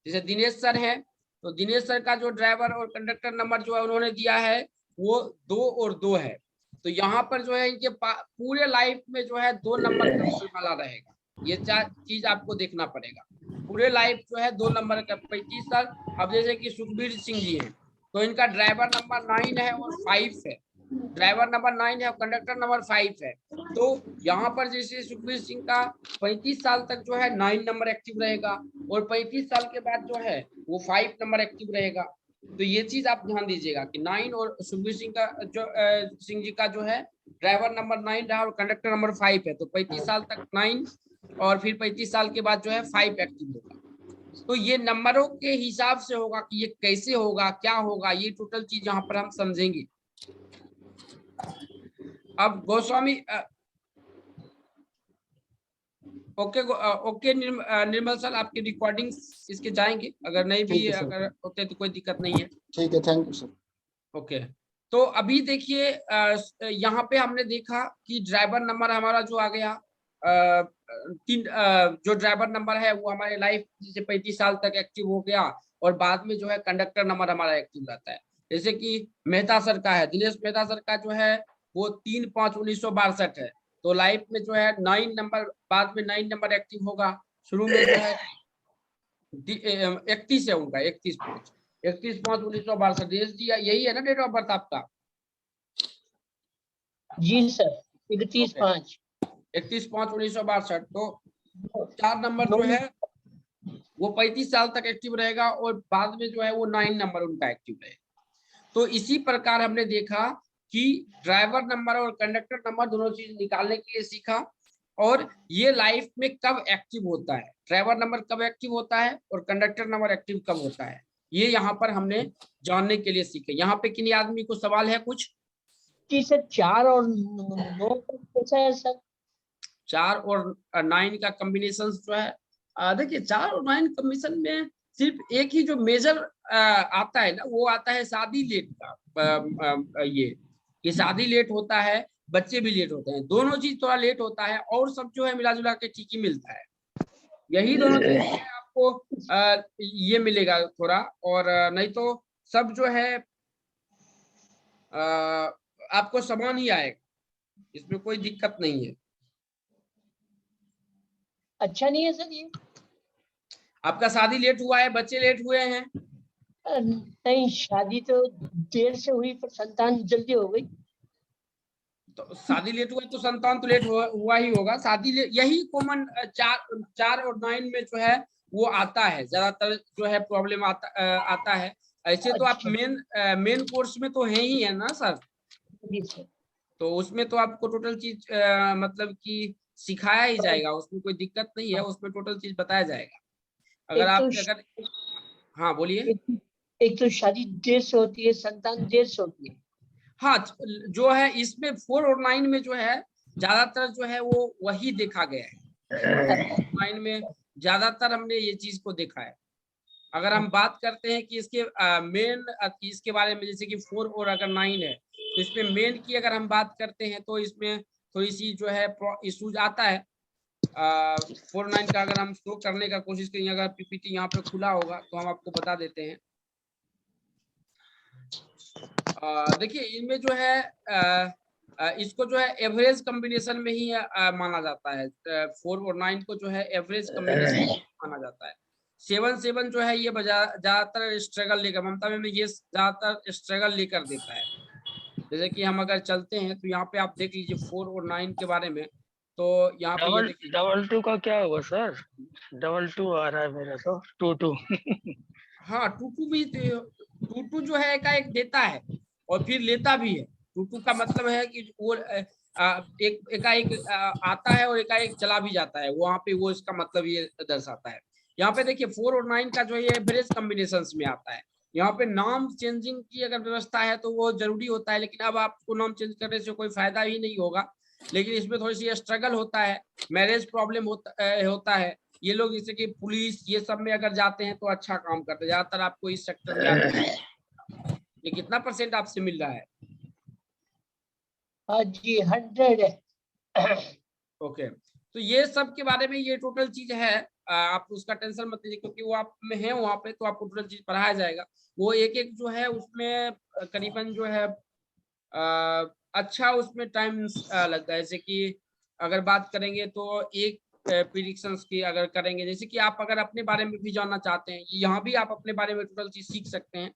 जैसे दिनेश सर है, तो दिनेश सर का जो ड्राइवर और कंडक्टर नंबर जो है उन्होंने दिया है वो 2 और 2 है। तो यहाँ पर जो है इनके पूरे लाइफ में जो है 2 नंबर का वाला रहेगा। ये चीज आपको देखना पड़ेगा। पूरे लाइफ जो है 2 नंबर का 35 साल। अब जैसे कि सुखबीर सिंह जी हैं, तो इनका ड्राइवर नंबर 9 है और 5 है। ड्राइवर नंबर 9 है और कंडक्टर नंबर 5 है। तो यहाँ पर जैसे सुखबीर सिंह का 35 साल तक जो है 9 नंबर एक्टिव रहेगा, और 35 साल के बाद जो है वो 5 नंबर एक्टिव रहेगा। तो ये चीज आप ध्यान दीजिएगा कि 9 और सुखबीर सिंह का जो सिंह जी का जो है ड्राइवर नंबर 9 रहा और कंडक्टर नंबर 5 है। तो 35 साल तक 9 और फिर 35 साल के बाद जो है 5 एक्टिव होगा। तो ये नंबरों के हिसाब से होगा कि ये कैसे होगा, क्या होगा, ये टोटल चीज यहाँ पर हम समझेंगे। अब गोस्वामी ओके निर्मल सर, आपकी रिकॉर्डिंग इसके जाएंगे, अगर नहीं भी अगर होते तो कोई दिक्कत नहीं है। ठीक है, थैंक यू सर। ओके, तो अभी देखिए यहाँ पे हमने देखा कि ड्राइवर नंबर हमारा जो आ गया 3, जो ड्राइवर नंबर है वो हमारे लाइफ से 35 साल तक एक्टिव हो गया, और बाद में जो है कंडक्टर नंबर हमारा एक्टिव रहता है। जैसे कि मेहता सर का है, दिनेश मेहता सर का जो है वो 3/5/1962 है, तो लाइफ में जो है 9 नंबर, बाद में 9 नंबर एक्टिव होगा, शुरू में जो है 31 है उनका, 31/5/1962। देश जी यही है ना डेट ऑफ बर्थ आपका? जी सर, 31/5। 31/5/1962। तो 4 नंबर जो है वो 35 साल तक एक्टिव रहेगा और बाद में जो है वो 9 नंबर उनका एक्टिव रहेगा। तो इसी प्रकार हमने देखा कि ड्राइवर नंबर और कंडक्टर नंबर दोनों चीज निकालने के लिए सीखा, और ये लाइफ में कब एक्टिव होता है, ड्राइवर नंबर कब एक्टिव होता है और कंडक्टर नंबर एक्टिव कब होता है, ये यहाँ पर हमने जानने के लिए सीखे। यहाँ पे किन्हीं आदमी को सवाल है कुछ? जी सर, 4 और 9 कैसा है सर? 4 और 9 का कॉम्बिनेशन जो है, देखिए 4 और 9 कॉम्बिनेशन में सिर्फ एक ही जो मेजर आता है ना, वो आता है शादी लेट का। ये शादी लेट होता है, बच्चे भी लेट होते हैं, दोनों चीज थोड़ा लेट होता है, और सब जो है मिला जुला के ठीक ही मिलता है। यही दोनों चीज है आपको ये मिलेगा थोड़ा, और नहीं तो सब जो है आपको समान ही आएगा, इसमें कोई दिक्कत नहीं है। अच्छा नहीं है सर ये? आपका शादी लेट हुआ है, बच्चे लेट हुए हैं? नहीं, शादी तो देर से हुई पर संतान जल्दी हो गई। तो शादी लेट हुआ तो संतान तो लेट हुआ ही होगा। शादी यही कॉमन 4 और 9 में जो है वो आता है, ज्यादातर जो है प्रॉब्लम आता है। ऐसे तो आप मेन कोर्स में तो है ही है ना सर? जी सर। तो उसमें तो आपको टोटल चीज मतलब कि सिखाया ही जाएगा, उसमें कोई दिक्कत नहीं है, उसमें टोटल चीज बताया जाएगा। अगर आप अगर हाँ बोलिए। एक तो शादी देर से होती है, संतान देर से होती है। हाँ, जो है इसमें 4 और 9 में जो है ज्यादातर जो है वो वही देखा गया है। 9 में ज्यादातर हमने ये चीज को देखा है। अगर हम बात करते हैं कि इसके मेन इसके बारे में, जैसे कि 4 और अगर 9 है, तो इसमें मेन की अगर हम बात करते हैं तो इसमें थोड़ी सी जो है इशूज आता है। 4 9 का अगर हम शो करने का कोशिश करेंगे, अगर पीपीटी यहाँ पे खुला होगा तो हम आपको बता देते हैं। देखिए इनमें जो है इसको जो है एवरेज कॉम्बिनेशन में ही माना जाता है। 4 और 9 को जो है एवरेज कॉम्बिनेशन माना जाता है। 7 7 जो है ये ज्यादातर स्ट्रगल लेकर, ममता में ये ज्यादातर स्ट्रगल लेकर देता है। जैसे कि हम अगर चलते हैं तो यहाँ पे आप देख लीजिए 4 और 9 के बारे में, तो यहाँ पे ये देखिए 2 का क्या होगा सर? 2 आ रहा है मेरा तो 2 हाँ 2 भी 2 जो है एक देता है और फिर लेता भी है। 2 का मतलब है कि वो एकाएक आता है और एकाएक चला भी जाता है, वहां पे वो इसका मतलब ये दर्शाता है। यहाँ पे देखिए 4 और 9 का जो है एवरेज कॉम्बिनेशन में आता है। यहाँ पे नाम चेंजिंग की अगर व्यवस्था है तो वो जरूरी होता है, लेकिन अब आपको नाम चेंज करने से कोई फायदा ही नहीं होगा। लेकिन इसमें थोड़ी सी स्ट्रगल होता है, मैरिज प्रॉब्लम होता है। ये लोग जैसे कि पुलिस ये सब में अगर जाते हैं तो अच्छा काम करते हैं, ज्यादातर आपको इस सेक्टर में आते हैं। ये कितना % आपसे मिल रहा है? हाँ जी, 100 है। ओके, तो ये सब के बारे में ये टोटल चीज है, आप उसका टेंशन मत लीजिए, क्योंकि वो आप में है वहाँ पे, तो आपको टोटल चीज पढ़ाया जाएगा। वो एक एक जो है उसमें करीबन जो है अच्छा उसमें टाइम लगता है। जैसे कि अगर बात करेंगे तो एक प्रिडिक्शंस की अगर करेंगे, जैसे कि आप अगर अपने बारे में भी जानना चाहते हैं, यहाँ भी आप अपने बारे में टोटल चीज सीख सकते हैं।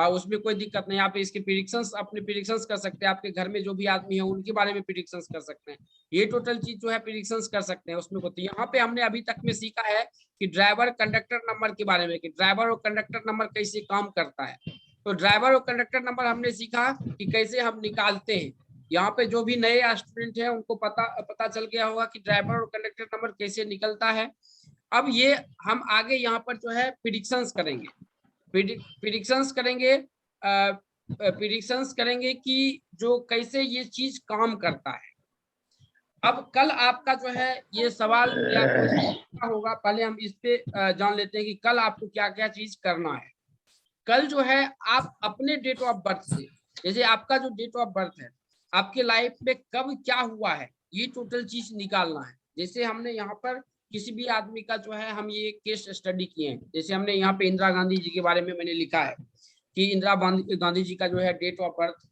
उसमें कोई दिक्कत नहीं, आप इसके प्रिडिक्शंस अपने प्रिडिक्शंस कर सकते हैं, आपके घर में जो भी आदमी है उनके बारे में प्रिडिक्शंस कर सकते हैं। ये टोटल चीज जो है प्रिडिक्शंस कर सकते हैं उसमें होती है। यहाँ पे हमने अभी तक में सीखा है कि ड्राइवर कंडक्टर नंबर के बारे में, कि ड्राइवर और कंडक्टर नंबर कैसे काम करता है। तो ड्राइवर और कंडक्टर नंबर हमने सीखा कि कैसे हम निकालते हैं। यहाँ पे जो भी नए स्टूडेंट हैं उनको पता चल गया होगा कि ड्राइवर और कंडक्टर नंबर कैसे निकलता है। अब ये हम आगे यहाँ पर जो है प्रिडिक्शंस करेंगे, प्रिडिक्शंस करेंगे कि जो कैसे ये चीज काम करता है। अब कल आपका जो है ये सवाल या क्या होगा, पहले हम इस पे जान लेते हैं कि कल आपको क्या क्या चीज करना है। कल जो है आप अपने डेट ऑफ बर्थ से, जैसे आपका जो डेट ऑफ बर्थ है, आपके लाइफ में कब क्या हुआ है, ये टोटल चीज निकालना है। जैसे हमने यहाँ पर किसी भी आदमी का जो है हम ये केस स्टडी किए हैं। जैसे हमने यहाँ पे इंदिरा गांधी जी के बारे में मैंने लिखा है कि इंदिरा गांधी जी का जो है डेट ऑफ बर्थ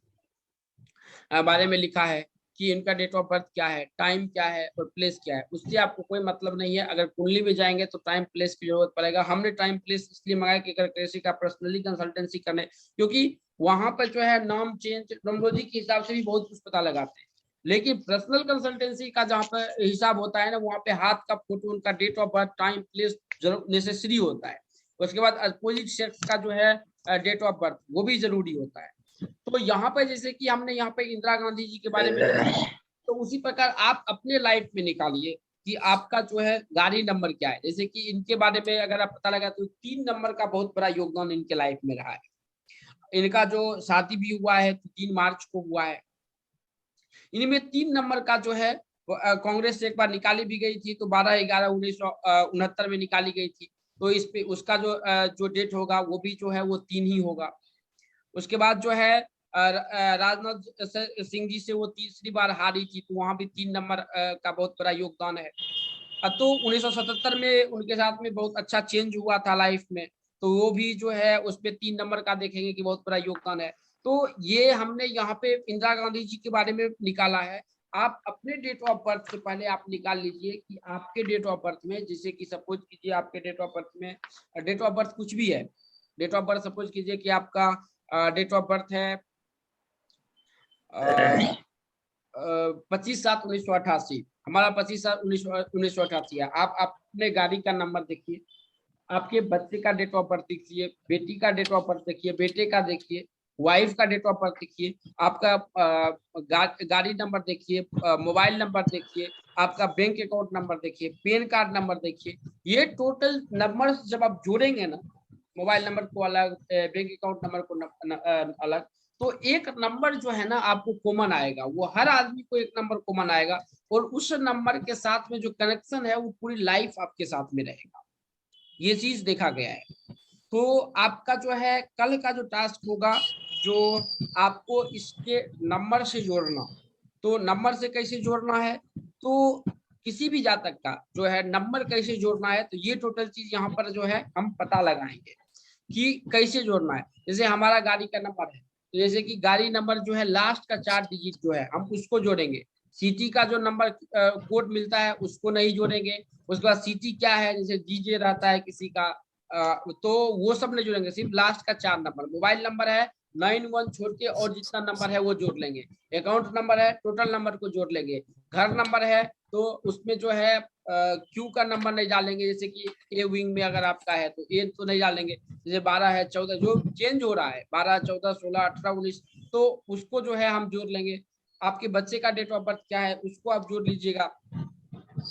बारे में लिखा है कि इनका डेट ऑफ बर्थ क्या है, टाइम क्या है और प्लेस क्या है। उससे आपको कोई मतलब नहीं है। अगर कुंडली में जाएंगे तो टाइम प्लेस की जरूरत पड़ेगा। हमने टाइम प्लेस इसलिए मंगाया कि अगर किसी का पर्सनली कंसल्टेंसी करने, क्योंकि वहां पर जो है नाम चेंज न्यूमरोलॉजी के हिसाब से भी बहुत कुछ पता लगाते हैं, लेकिन पर्सनल कंसल्टेंसी का जहाँ पर हिसाब होता है ना, वहाँ पे हाथ का फोटो, उनका date of birth, time place जरूर नेसेसरी होता है। उसके बाद अपोजिट सेक्स का जो है डेट ऑफ बर्थ वो भी जरूरी होता है। तो यहाँ पे जैसे कि हमने यहाँ पे इंदिरा गांधी जी के बारे में, तो उसी प्रकार आप अपने लाइफ में निकालिए कि आपका जो है गाड़ी नंबर क्या है। जैसे कि इनके बारे में अगर आप पता लगा तो 3 नंबर का बहुत बड़ा योगदान इनके लाइफ में रहा है। इनका जो शादी भी हुआ है तो 3 मार्च को हुआ है। इनमें 3 नंबर का जो है कांग्रेस से एक बार निकाली भी गई थी, तो 12/11/1969 में निकाली गई थी। तो इस पे उसका जो डेट होगा वो भी जो है वो 3 ही होगा। उसके बाद जो है राजनाथ सिंह जी से वो तीसरी बार हारी थी, तो वहां भी 3 नंबर का बहुत बड़ा योगदान है। तो 1977 में उनके साथ में बहुत अच्छा चेंज हुआ था लाइफ में, तो वो भी जो है उसपे 3 नंबर का देखेंगे कि बहुत बड़ा योगदान है। तो ये हमने यहाँ पे इंदिरा गांधी जी के बारे में निकाला है। आप अपने डेट ऑफ बर्थ से पहले आप निकाल लीजिए कि आपके डेट ऑफ बर्थ में, जैसे कि सपोज कीजिए आपके डेट ऑफ बर्थ में, डेट ऑफ बर्थ कुछ भी है, डेट ऑफ बर्थ सपोज कीजिए कि आपका डेट ऑफ बर्थ है 25/7/1988, हमारा 25/7/1988 है। आप अपने गाड़ी का नंबर देखिए, आपके बच्चे का डेट ऑफ बर्थ देखिए, बेटी का डेट ऑफ बर्थ देखिए, बेटे का देखिए, वाइफ का डेट ऑफ बर्थ देखिए, आपका गाड़ी नंबर देखिए, मोबाइल नंबर देखिए, आपका बैंक अकाउंट नंबर देखिए, पैन कार्ड नंबर देखिए। ये टोटल नंबर जब आप जोड़ेंगे ना, मोबाइल नंबर को अलग, बैंक अकाउंट नंबर को अलग, तो एक नंबर जो है ना आपको कॉमन आएगा। वो हर आदमी को एक नंबर कॉमन आएगा, और उस नंबर के साथ में जो कनेक्शन है वो पूरी लाइफ आपके साथ में रहेगा। ये चीज देखा गया है। तो आपका जो है कल का जो टास्क होगा, जो आपको इसके नंबर से जोड़ना, तो नंबर से कैसे जोड़ना है, तो किसी भी जातक का जो है नंबर कैसे जोड़ना है, तो ये टोटल चीज यहाँ पर जो है हम पता लगाएंगे कि कैसे जोड़ना है। जैसे हमारा गाड़ी का नंबर है, तो जैसे कि गाड़ी नंबर जो है लास्ट का 4 डिजिट जो है हम उसको जोड़ेंगे। सिटी का जो नंबर कोड मिलता है उसको नहीं जोड़ेंगे। उसके बाद सिटी क्या है, जैसे डीजे रहता है किसी का, तो वो सब नहीं जोड़ेंगे, सिर्फ लास्ट का 4 नंबर। मोबाइल नंबर है 91 छोड़ के और जितना नंबर है वो जोड़ लेंगे। अकाउंट नंबर है, टोटल नंबर को जोड़ लेंगे। घर नंबर है तो उसमें जो है क्यू का नंबर नहीं डालेंगे, जैसे कि ए विंग में अगर आपका है तो ए तो नहीं डालेंगे। जैसे 12 है, 14 जो चेंज हो रहा है, 12, 14, 16, 18, 19, तो उसको जो है हम जोड़ लेंगे। आपके बच्चे का डेट ऑफ बर्थ क्या है उसको आप जोड़ लीजिएगा,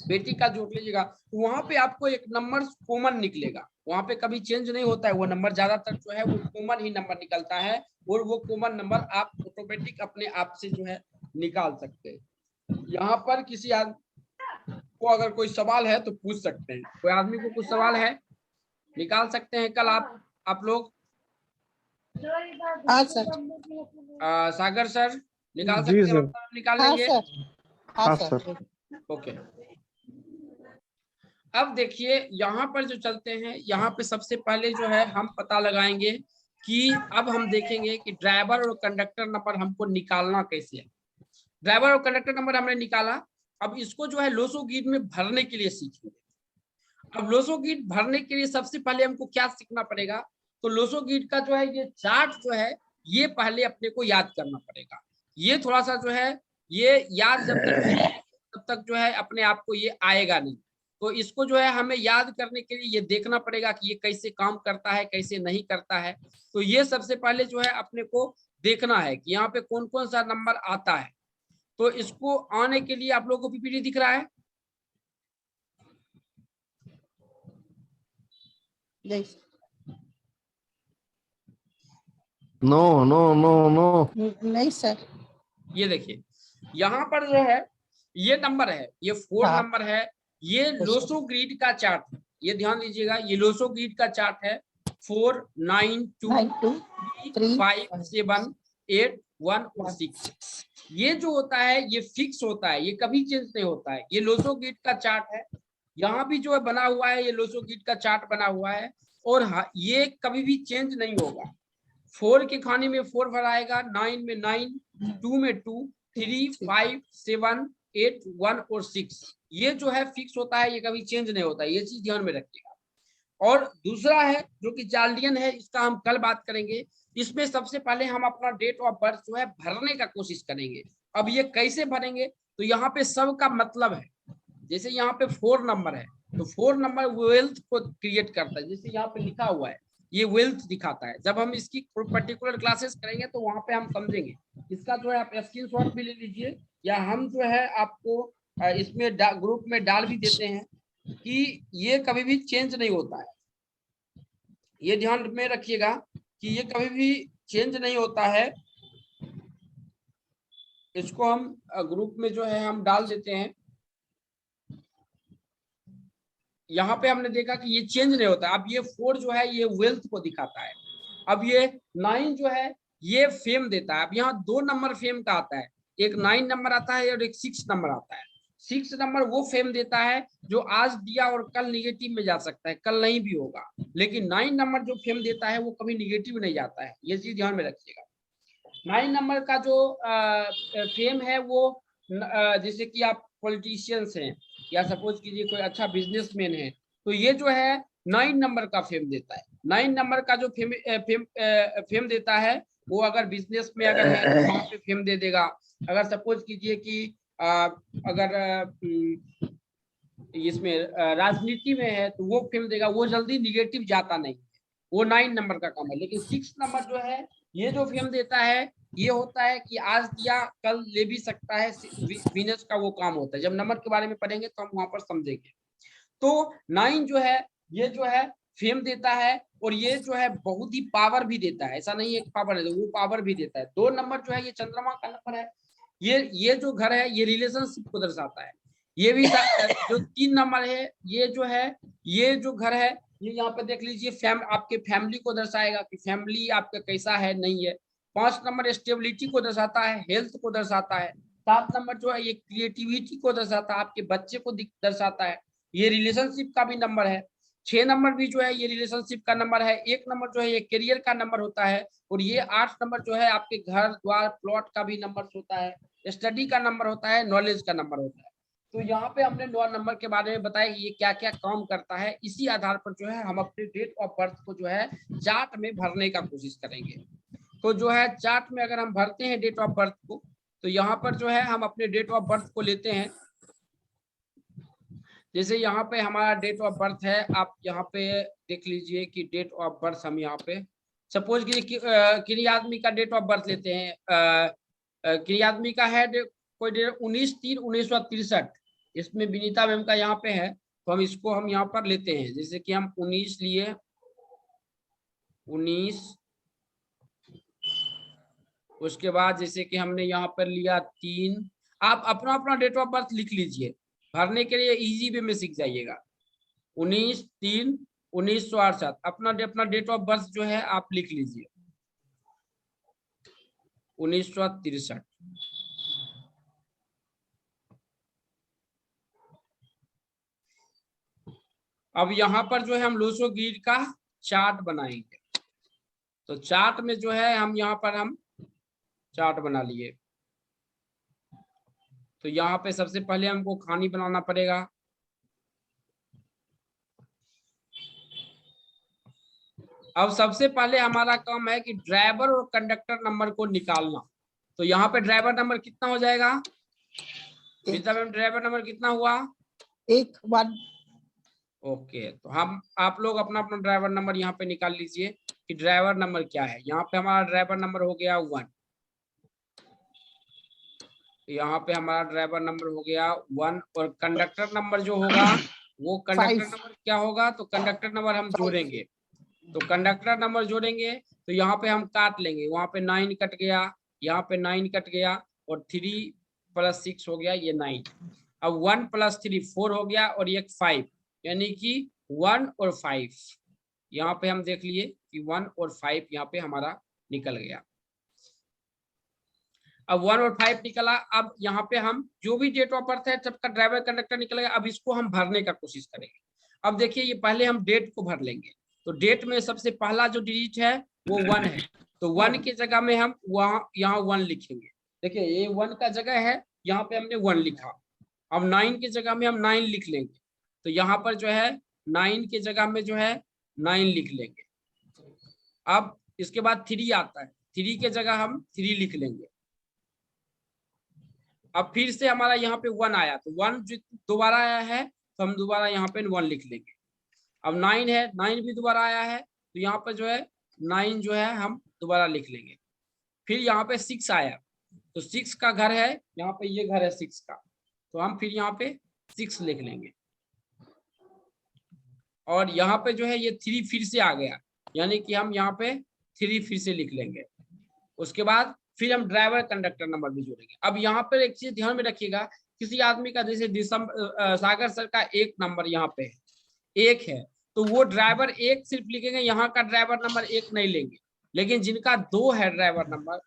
बेटी का जोड़ लीजिएगा। तो वहां पे आपको एक नंबर कॉमन निकलेगा, वहां पे कभी चेंज नहीं होता है वो नंबर, ज्यादातर जो है वो कॉमन ही नंबर निकलता है, और वो कॉमन नंबर आप ऑटोमेटिक अपने आप से जो है निकाल सकते हैं। यहाँ पर किसी को अगर कोई सवाल है तो पूछ सकते हैं। कोई आदमी को कुछ सवाल है, निकाल सकते हैं कल आप लोग। हाँ सर। सागर सर निकाल जी सकते हैं, सर। निकाल हाँ लेंगे। सर। हाँ हाँ सर। सर। ओके, अब देखिए यहाँ पर जो चलते हैं, यहाँ पे सबसे पहले जो है हम पता लगाएंगे कि अब हम देखेंगे कि ड्राइवर और कंडक्टर नंबर हमको निकालना कैसे है। ड्राइवर और कंडक्टर नंबर हमने निकाला, अब इसको जो है लोसो गीट में भरने के लिए सीखेंगे। अब लोसो गीट भरने के लिए सबसे पहले हमको क्या सीखना पड़ेगा, तो लोसो गीट का जो है ये चार्ट जो है ये पहले अपने को याद करना पड़ेगा। ये थोड़ा सा जो है ये याद जब तक जो है अपने आप को ये आएगा नहीं। तो इसको जो है हमें याद करने के लिए ये देखना पड़ेगा कि ये कैसे काम करता है, कैसे नहीं करता है। तो ये सबसे पहले जो है अपने को देखना है कि यहाँ पे कौन कौन सा नंबर आता है। तो इसको आने के लिए आप लोगों को पीपीटी दिख रहा है? नो नो नो नो नहीं सर। ये देखिए यहाँ पर जो है ये नंबर है, ये 4 हाँ। नंबर है। ये लोसो ग्रिड का चार्ट है, ये ध्यान दीजिएगा, ये लोसो ग्रिड का चार्ट है। 4, 9, 2, 3, 5, 7, 8, 1 और 6। ये जो होता है ये फिक्स होता है, ये कभी चेंज नहीं होता है। ये लोसो ग्रिड का चार्ट है, यहाँ भी जो है बना हुआ है, ये लोसो गिट का चार्ट बना हुआ है, और ये कभी भी चेंज नहीं होगा। 4 के खाने में 4 भराएगा, 9 में 9, 2 में 2, 3, 5, 7, 8, 1 और 6, ये जो है फिक्स होता है, ये कभी चेंज नहीं होता, ये चीज ध्यान में रखिएगा। और दूसरा है जो कि चार्लियन है, इसका हम कल बात करेंगे। इसमें सबसे पहले हम अपना डेट ऑफ बर्थ जो है भरने का कोशिश करेंगे। अब ये कैसे भरेंगे, तो यहाँ पे सब का मतलब है। जैसे यहाँ पे 4 नंबर है, तो 4 नंबर वेल्थ को क्रिएट करता है, जैसे यहाँ पे लिखा हुआ है, ये वेल्थ दिखाता है। जब हम इसकी पर्टिकुलर क्लासेस करेंगे तो वहां पे हम समझेंगे। इसका जो है आप स्क्रीनशॉट भी ले लीजिए, या हम जो है आपको इसमें ग्रुप में डाल भी देते हैं कि ये कभी भी चेंज नहीं होता है। ये ध्यान में रखिएगा कि ये कभी भी चेंज नहीं होता है। इसको हम ग्रुप में जो है हम डाल देते हैं। यहाँ पे हमने देखा कि ये चेंज नहीं होता। अब ये 4 जो है ये वेल्थ को दिखाता है। अब ये 9 जो है ये फेम देता है। अब यहाँ 2 नंबर फेम का आता है, एक 9 नंबर आता है और एक 6 नंबर आता है। 6 नंबर वो फेम देता है जो आज दिया और कल निगेटिव में जा सकता है, कल नहीं भी होगा। लेकिन 9 नंबर जो फेम देता है वो कभी निगेटिव नहीं जाता है, ये चीज ध्यान में रखिएगा। 9 नंबर का जो फेम है वो जैसे कि आप पॉलिटिशियंस हैं या सपोज कीजिए कोई अच्छा बिजनेसमैन है, तो ये जो है 9 नंबर का फेम देता है। 9 नंबर का जो फेम देता है वो अगर बिजनेस में अगर है तो वहां पे फेम दे देगा। अगर सपोज कीजिए कि अगर इसमें राजनीति में है तो वो फेम देगा, वो जल्दी निगेटिव जाता नहीं, वो 9 नंबर का काम है। लेकिन 6 नंबर जो है ये जो फेम देता है ये होता है कि आज दिया कल ले भी सकता है, वीनस का वो काम होता है। जब नंबर के बारे में पढ़ेंगे तो हम वहां पर समझेंगे। तो 9 जो है ये जो है फेम देता है, और ये जो है बहुत ही पावर भी देता है। ऐसा नहीं है पावर है, वो पावर भी देता है। 2 नंबर जो है ये चंद्रमा का नंबर है। ये जो घर है ये रिलेशनशिप को दर्शाता है। ये भी जो 3 नंबर है ये जो है ये जो घर है ये यहाँ पे देख लीजिए आपके फैमिली को दर्शाएगा कि फैमिली आपका कैसा है नहीं है। 5 नंबर स्टेबिलिटी को दर्शाता है, हेल्थ को दर्शाता है। 7 नंबर जो है ये क्रिएटिविटी को दर्शाता है, आपके बच्चे को दर्शाता है, ये रिलेशनशिप का भी नंबर है। 6 नंबर भी जो है ये रिलेशनशिप का नंबर है। 1 नंबर जो है ये करियर का नंबर होता है, और ये 8 नंबर जो है आपके घर द्वार प्लॉट का भी नंबर होता है, स्टडी का नंबर होता है, नॉलेज का नंबर होता है। तो यहाँ पे हमने 9 नंबर के बारे में बताया ये क्या क्या काम करता है। इसी आधार पर जो है हम अपने डेट ऑफ बर्थ को जो है चार्ट में भरने का कोशिश करेंगे। तो जो है चार्ट में अगर हम भरते हैं डेट ऑफ बर्थ को, तो यहाँ पर जो है हम अपने डेट ऑफ बर्थ को लेते हैं। जैसे यहाँ पे हमारा डेट ऑफ बर्थ है, आप यहाँ पे देख लीजिए कि डेट ऑफ बर्थ हम यहाँ पे सपोज किसी आदमी का डेट ऑफ बर्थ लेते हैं। किसी आदमी का है कोई डेट 19/3/1963, इसमें विनीता मैम का यहाँ पे है, तो हम इसको हम यहाँ पर लेते हैं। जैसे कि हम 19 लिए, 19, उसके बाद जैसे कि हमने यहाँ पर लिया 3। आप अपना अपना डेट ऑफ बर्थ लिख लीजिए, भरने के लिए इजी वे में सीख जाइएगा। 19/3/1968 अपना डेट ऑफ बर्थ जो है आप लिख लीजिए 1963। अब यहाँ पर जो है हम लोसो गिर का चार्ट बनाएंगे। तो चार्ट में जो है हम यहाँ पर हम चार्ट बना लिए। तो यहाँ पे सबसे पहले हमको खानी बनाना पड़ेगा। अब सबसे पहले हमारा काम है कि ड्राइवर और कंडक्टर नंबर को निकालना। तो यहाँ पे ड्राइवर नंबर कितना हो जाएगा मैम? ड्राइवर नंबर कितना हुआ? 1 ओके, तो हम आप लोग अपना अपना ड्राइवर नंबर यहाँ पे निकाल लीजिए कि ड्राइवर नंबर क्या है। यहाँ पे हमारा ड्राइवर नंबर हो गया 1। यहाँ पे हमारा ड्राइवर नंबर हो गया 1, और कंडक्टर नंबर जो होगा वो कंडक्टर नंबर क्या होगा? तो कंडक्टर नंबर हम जोड़ेंगे। तो कंडक्टर नंबर जोड़ेंगे तो यहाँ पे हम काट लेंगे, वहां पे 9 कट गया, यहाँ पे 9 कट गया, और 3 + 6 हो गया ये 9। अब 1 + 3 4 हो गया, और एक 5, यानी कि 1 और 5। यहाँ पे हम देख लिए कि 1 और 5 यहाँ पे हमारा निकल गया। अब 1 और 5 निकला। अब यहाँ पे हम जो भी डेट ऑफ बर्थ है सबका ड्राइवर कंडक्टर निकलेगा। अब इसको हम भरने का कोशिश करेंगे। अब देखिए ये पहले हम डेट को भर लेंगे। तो डेट में सबसे पहला जो डिजिट है वो 1 है, तो 1 की जगह में हम यहाँ 1 लिखेंगे। देखिए ये 1 का जगह है, यहाँ पे हमने 1 लिखा। अब 9 की जगह में हम 9 लिख लेंगे, तो यहाँ पर जो है 9 की जगह में जो है 9 लिख लेंगे। अब इसके बाद 3 आता है, 3 की जगह हम 3 लिख लेंगे। अब फिर से हमारा यहाँ पे 1 आया, तो 1 जो दोबारा आया है तो हम दोबारा यहाँ पे 1 लिख लेंगे। अब 9 है, 9 भी दोबारा आया है, तो यहाँ पर जो है 9 जो है हम दोबारा लिख लेंगे। फिर यहाँ पे 6 आया, तो 6 का घर है यहाँ पे, ये घर है 6 का, तो हम फिर यहाँ पे 6 लिख लेंगे। और यहाँ पे जो है ये 3 फिर से आ गया, यानी कि हम यहाँ पे 3 फिर से लिख लेंगे। उसके बाद फिर हम ड्राइवर कंडक्टर नंबर भी जोड़ेंगे। अब यहाँ पर एक चीज ध्यान में रखिएगा, किसी आदमी का जैसे सागर सर का 1 नंबर यहाँ पे है, 1 है, तो वो ड्राइवर 1 सिर्फ लिखेंगे, यहाँ का ड्राइवर नंबर 1 नहीं लेंगे। लेकिन जिनका 2 है ड्राइवर नंबर,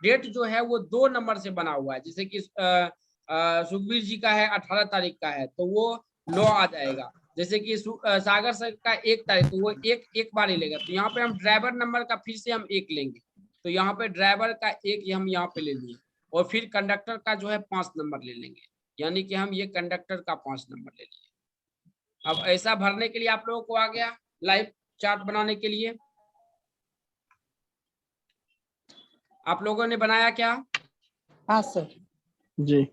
डेट जो है वो 2 नंबर से बना हुआ है, जैसे कि सुखबीर जी का है 18 तारीख का है, तो वो 9 आ जाएगा। जैसे कि सागर सर का 1 तारीख, तो वो एक बार ही लेगा। तो यहाँ पे हम ड्राइवर नंबर का फिर से हम 1 लेंगे, तो यहाँ पे ड्राइवर का 1 हम यहाँ पे ले लिए। और फिर कंडक्टर का जो है 5 नंबर ले लेंगे, यानी कि हम ये कंडक्टर का 5 नंबर ले लिए। अब ऐसा भरने के लिए आप लोगों को आ गया लाइव चार्ट बनाने के लिए। आप लोगों ने बनाया क्या? हाँ सर। जी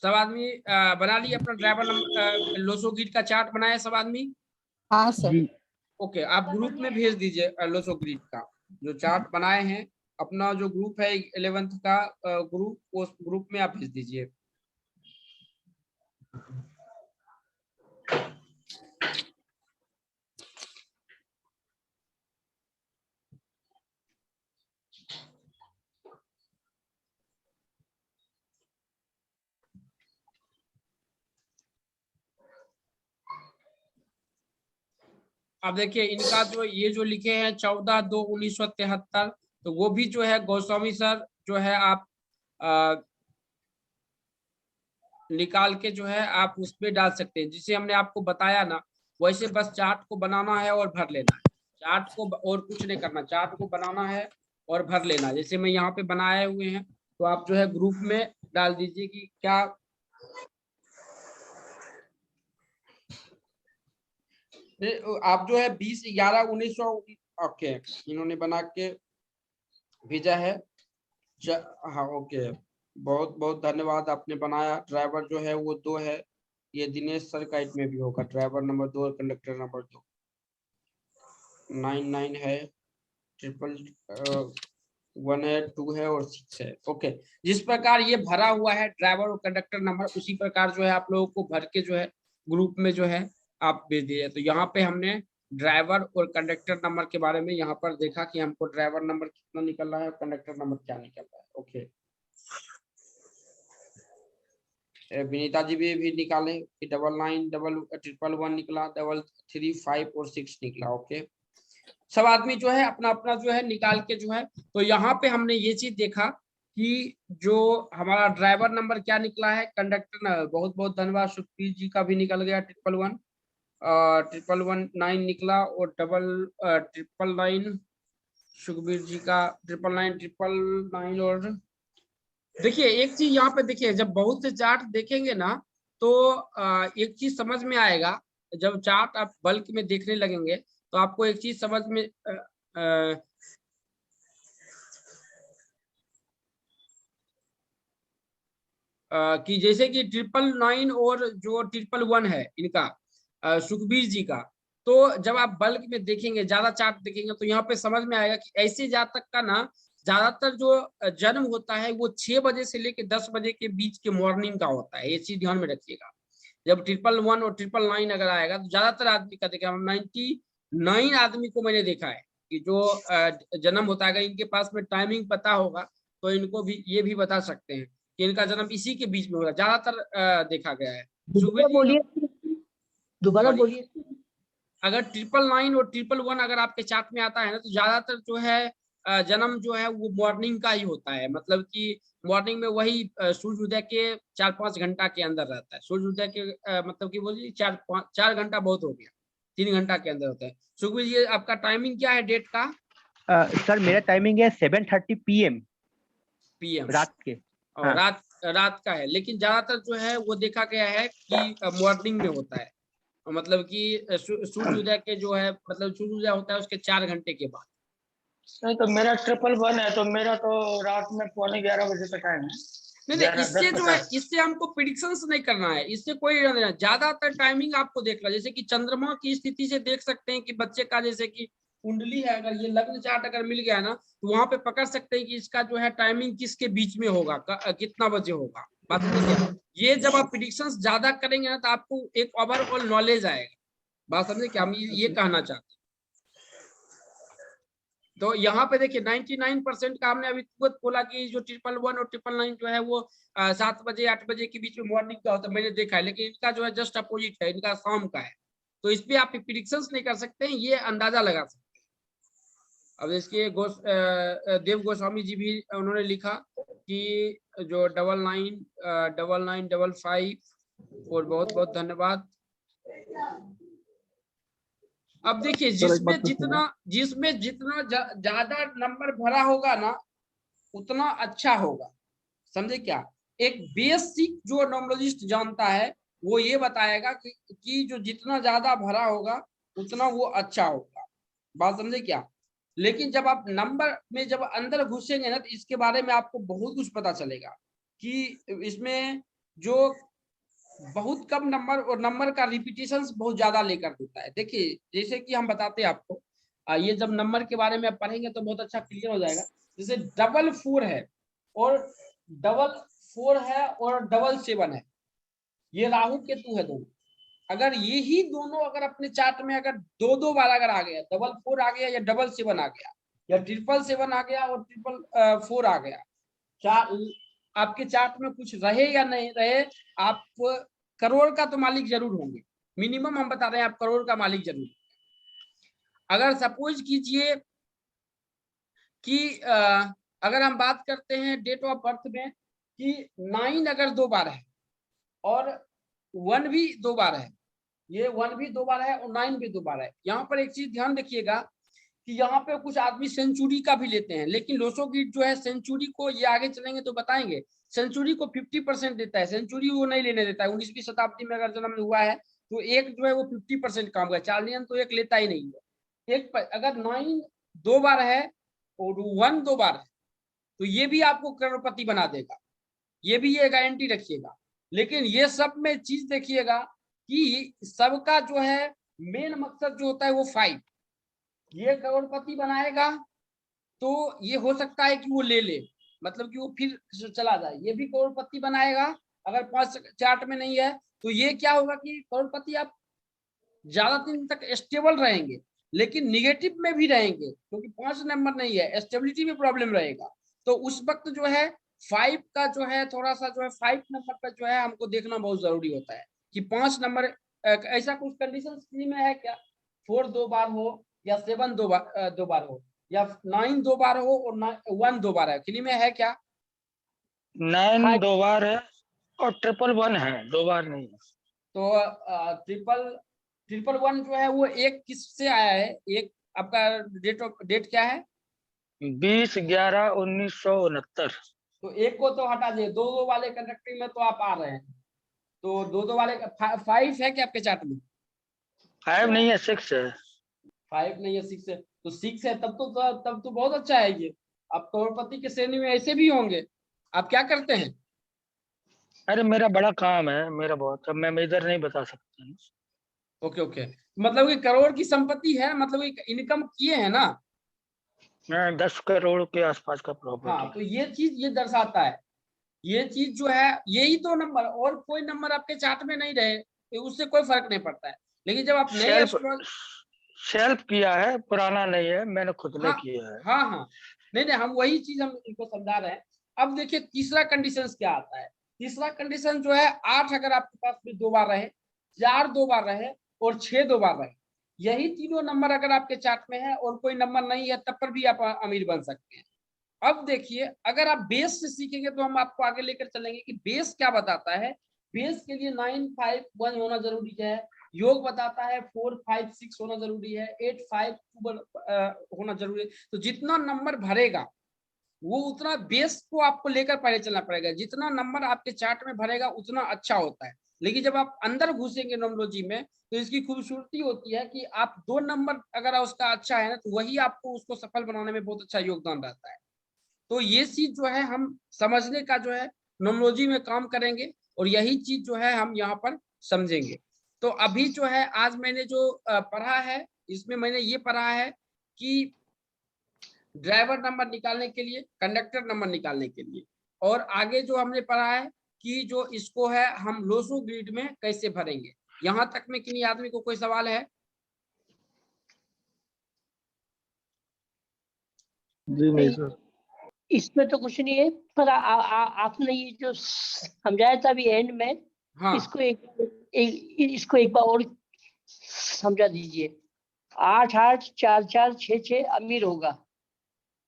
सब आदमी बना लिए अपना ड्राइवर नंबर लोसो ग्रिड का चार्ट बनाया सब आदमी? हाँ सर। ओके, आप ग्रुप में भेज दीजिए लोसो ग्रिड का जो चार्ट बनाए हैं। अपना जो ग्रुप है 11th का ग्रुप, उस ग्रुप में आप भेज दीजिए। अब देखिए इनका जो ये जो लिखे हैं 14/2/1973, तो वो भी जो है गोस्वामी सर जो है आप निकाल के जो है आप उस पे डाल सकते हैं, जिसे हमने आपको बताया ना वैसे बस चार्ट को बनाना है और भर लेना है। चार्ट को और कुछ नहीं करना, चार्ट को बनाना है और भर लेना। जैसे मैं यहाँ पे बनाए हुए हैं, तो आप जो है ग्रुप में डाल दीजिए कि क्या आप जो है 20/11/1900 ओके इन्होंने बना के भेजा है। हाँ ओके, बहुत बहुत धन्यवाद, आपने बनाया। ड्राइवर जो है वो 2 है, ये दिनेश सर का में भी होगा ड्राइवर नंबर 2 और कंडक्टर नंबर 2। 99 है, 1 है, 2 है और 6 है। ओके, जिस प्रकार ये भरा हुआ है ड्राइवर और कंडक्टर नंबर, उसी प्रकार जो है आप लोगों को भर के जो है ग्रुप में जो है आप भेज दीजिए। तो यहाँ पे हमने ड्राइवर और कंडक्टर नंबर के बारे में यहाँ पर देखा कि हमको ड्राइवर नंबर कितना निकल रहा है और कंडक्टर नंबर क्या निकल रहा है। ओके, विनीता जी भी निकालें कि 991111 निकला, 335 और 6 निकला। ओके, सब आदमी जो है अपना अपना जो है निकाल के जो है। तो यहाँ पे हमने ये चीज देखा कि जो हमारा ड्राइवर नंबर क्या निकला है, कंडक्टर नंबर, बहुत बहुत धन्यवाद। सुखबीर जी का भी निकल गया 11119 निकला और 999 सुखबीर जी का 999 और देखिए एक चीज यहाँ पे देखिए, जब बहुत से चार्ट देखेंगे ना तो एक चीज समझ में आएगा। जब चार्ट आप बल्क में देखने लगेंगे तो आपको एक चीज समझ में कि जैसे कि 999 और जो 111 है इनका सुखबीर जी का, तो जब आप बल्क में देखेंगे, ज्यादा चार्ट देखेंगे, तो यहाँ पे समझ में आएगा कि ऐसे जातक का ना ज्यादातर जो जन्म होता है वो 6 बजे से लेकर 10 बजे के बीच के मॉर्निंग का होता है। ये चीज ध्यान में रखिएगा। जब 111 और 999 अगर आएगा तो ज्यादातर आदमी का देखा, 99 आदमी को मैंने देखा है कि जो जन्म होता है, इनके पास में टाइमिंग पता होगा तो इनको भी ये भी बता सकते हैं कि इनका जन्म इसी के बीच में होगा, ज्यादातर देखा गया है। दोबारा बोलिए। अगर 999 और 111 अगर आपके चार्ट में आता है ना, तो ज्यादातर जो है जन्म जो है वो मॉर्निंग का ही होता है, मतलब कि मॉर्निंग में वही सूर्य उदय के 4-5 घंटा के अंदर रहता है। सूर्य उदय के मतलब कि बोलिए 4 घंटा बहुत हो गया, 3 घंटा के अंदर होता है। सुखबीर जी आपका टाइमिंग क्या है डेट का? सर मेरा टाइमिंग है 7:30 PM PM रात के। और हाँ। रात का है, लेकिन ज्यादातर जो है वो देखा गया है कि मॉर्निंग में होता है, मतलब कि सूर्य उदय के जो है, मतलब सूर्य उदय होता है उसके 4 घंटे के बाद। नहीं तो मेरा 111 है, तो मेरा तो रात में 11:15 बजे का टाइम है। नहीं, इससे जो है, इससे हमको प्रिडिक्शंस नहीं करना है, इससे कोई ज्यादातर टाइमिंग आपको देखना, जैसे कि चंद्रमा की स्थिति से देख सकते हैं कि बच्चे का जैसे कि कुंडली है, अगर ये लग्न चार्ट अगर मिल गया ना, तो वहां पे पकड़ सकते हैं कि इसका जो है टाइमिंग किसके बीच में होगा, कितना बजे होगा। बात समझ गया? ये जब आप प्रिडिक्शंस ज्यादा करेंगे ना, तो आपको एक ओवरऑल नॉलेज आएगा। बात समझे क्या हम ये कहना चाहते हैं? तो यहाँ पे देखिए 99% का हमने अभी तुरंत बोला कि जो 111 और 999 जो है वो 7 बजे 8 बजे के बीच में मॉर्निंग का होता है, मैंने देखा है, लेकिन इनका जो है जस्ट अपोजिट है, इनका शाम का है। तो इस पे आप प्रिडिक्शंस नहीं कर सकते हैं, ये अंदाजा लगा सकते हैं। अब इसके देव गोस्वामी जी भी उन्होंने लिखा कि जो 999955 और बहुत बहुत धन्यवाद। अब देखिए जिसमें जितना ज्यादा नंबर भरा होगा ना, उतना अच्छा होगा। समझे क्या? एक बेसिक जो नॉमोलॉजिस्ट जानता है वो ये बताएगा कि जो जितना ज्यादा भरा होगा उतना वो अच्छा होगा। बात समझे क्या? लेकिन जब आप नंबर में जब अंदर घुसेंगे ना, तो इसके बारे में आपको बहुत कुछ पता चलेगा कि इसमें जो बहुत कम नंबर और नंबर का रिपीटेशन बहुत ज्यादा लेकर देता है। देखिए जैसे कि हम बताते हैं आपको, ये जब नंबर के बारे में आप पढ़ेंगे तो बहुत अच्छा क्लियर हो जाएगा। जैसे 4 है और 4 है और 7 है, ये राहु केतु है दोनों। अगर यही दोनों अगर अपने चार्ट में अगर 2 बार अगर आ गया, 4 आ गया या 7 आ गया या 777 आ गया और 4 आ गया, आपके चार्ट में कुछ रहे या नहीं रहे, आप करोड़ का तो मालिक जरूर होंगे। मिनिमम हम बता रहे हैं, आप करोड़ का मालिक जरूर। अगर सपोज कीजिए कि अगर हम बात करते हैं डेट ऑफ बर्थ में कि 9 अगर 2 बार है और 1 भी 2 बार है, ये 1 भी 2 बार है और 9 भी 2 बार है। यहाँ पर एक चीज ध्यान रखिएगा कि यहाँ पे कुछ आदमी सेंचुरी का भी लेते हैं, लेकिन लोसोगीट जो है सेंचुरी को, ये आगे चलेंगे तो बताएंगे, सेंचुरी को 50% देता है, सेंचुरी वो नहीं लेने देता है। 19वीं शताब्दी में अगर जन्म हुआ है तो एक जो है वो 50% काम का, चार्लियन तो एक लेता ही नहीं है। एक अगर 9 2 बार है और 1 2 बार है तो ये भी आपको करोड़पति बना देगा, ये भी ये गारंटी रखिएगा। लेकिन ये सब में चीज देखिएगा कि सबका जो है मेन मकसद जो होता है वो 5, ये करोड़पति बनाएगा तो ये हो सकता है कि वो ले मतलब कि वो फिर चला जाए। ये भी करोड़पति बनाएगा, अगर 5 चार्ट में नहीं है तो ये क्या होगा कि करोड़पति आप ज्यादा दिन तक स्टेबल रहेंगे, लेकिन निगेटिव में भी रहेंगे क्योंकि 5 नंबर नहीं है, स्टेबिलिटी में प्रॉब्लम रहेगा। तो उस वक्त जो है 5 का जो है थोड़ा सा जो है 5 नंबर पर जो है हमको देखना बहुत जरूरी होता है कि 5 नंबर ऐसा कुछ कंडीशन में है क्या, 4 2 बार हो या 7 2 बार हो या 9 2 बार हो और 1 2 बार है, किन्हीं में है क्या? 9 2 बार है और 111 है, 2 बार नहीं है। तो 111 जो है वो एक किस से आया है? एक आपका डेट क्या है? 20/11/1969। तो एक को तो हटा दिए, 2 2 वाले कंडक्टिंग में तो आप आ रहे हैं, तो 2 2 वाले 5 है क्या आपके चार्ट में? 5 नहीं है, 6 है। 5 नहीं है, 6 है, तो 6 है तब तो बहुत अच्छा है ये। आप करोड़पति के श्रेणी में ऐसे भी होंगे। आप क्या करते हैं? अरे मेरा बड़ा काम है, मेरा बहुत, अब मैं इधर नहीं बता सकता। ओके, मतलब कि करोड़ की संपत्ति है, मतलब इनकम किए हैं ना? 10 करोड़ के आसपास का हाँ, प्रॉपर्टी। तो ये चीज ये दर्शाता है, ये चीज जो है यही 2 नंबर, और कोई नंबर आपके चार्ट में नहीं रहे तो उससे कोई फर्क नहीं पड़ता है। लेकिन जब आप नए सेल्फ किया है, पुराना नहीं है, मैंने खुद ने किया है। हाँ, नहीं हम वही चीज हम इनको समझा रहे हैं। अब देखिए तीसरा कंडीशन क्या आता है। तीसरा कंडीशन जो है 8 अगर आपके पास में 2 बार रहे, 4 2 बार रहे और 6 2 बार रहे, यही तीनों नंबर अगर आपके चार्ट में है और कोई नंबर नहीं है तब पर भी आप अमीर बन सकते हैं। अब देखिए, अगर आप बेस से सीखेंगे तो हम आपको आगे लेकर चलेंगे कि बेस क्या बताता है। बेस के लिए 9, 5, 1 होना जरूरी है। योग बताता है 4, 5, 6 होना जरूरी है। 8, 5 होना जरूरी है। तो जितना नंबर भरेगा वो उतना बेस को आपको लेकर पहले चलना पड़ेगा। जितना नंबर आपके चार्ट में भरेगा उतना अच्छा होता है। लेकिन जब आप अंदर घुसेंगे न्यूमरोलॉजी में तो इसकी खूबसूरती होती है कि आप 2 नंबर अगर उसका अच्छा है ना तो वही आपको उसको सफल बनाने में बहुत अच्छा योगदान रहता है। तो ये चीज जो है हम समझने का जो है न्यूमरोलॉजी में काम करेंगे और यही चीज जो है हम यहाँ पर समझेंगे। तो अभी जो है आज मैंने जो पढ़ा है इसमें मैंने ये पढ़ा है कि ड्राइवर नंबर निकालने के लिए, कंडक्टर नंबर निकालने के लिए, और आगे जो हमने पढ़ा है कि जो इसको है हम लोसो ग्रिड में कैसे भरेंगे। यहाँ तक में किन्हीं आदमी को कोई सवाल है? जी नहीं सर। इसमें तो कुछ नहीं है, पर आपने ये जो समझाया था अभी एंड में, हाँ इसको इसको एक बार और समझा दीजिए। 8, 8, 4, 4, 6, 6 अमीर होगा।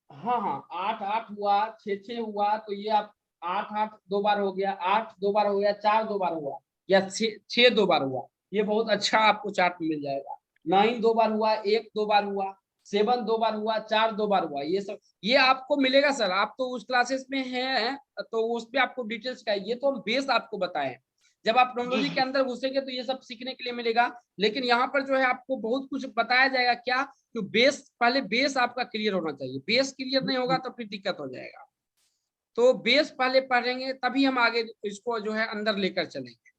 हाँ हाँ, 8, 8 हुआ, 6, 6 हुआ, तो ये आप 8, 8 2 बार हो गया, 8 2 बार हो गया, 4 2 बार हुआ, या 6 2 बार हुआ। ये बहुत अच्छा आपको चार्ट मिल जाएगा। 9 2 बार हुआ, 1 2 बार हुआ, 7 2 बार हुआ, 4 2 बार हुआ। ये सब ये आपको मिलेगा सर। आप तो उस क्लासेस में हैं तो उस पे आपको डिटेल्स का, ये तो हम बेस आपको बताएं। जब आप न्यूमरोलॉजी के अंदर घुसेंगे तो ये सब सीखने के लिए मिलेगा। लेकिन यहाँ पर जो है आपको बहुत कुछ बताया जाएगा। क्या? तो बेस, पहले बेस आपका क्लियर होना चाहिए। बेस क्लियर नहीं होगा तो फिर दिक्कत हो जाएगा। तो बेस पहले पढ़ेंगे तभी हम आगे इसको जो है अंदर लेकर चलेंगे।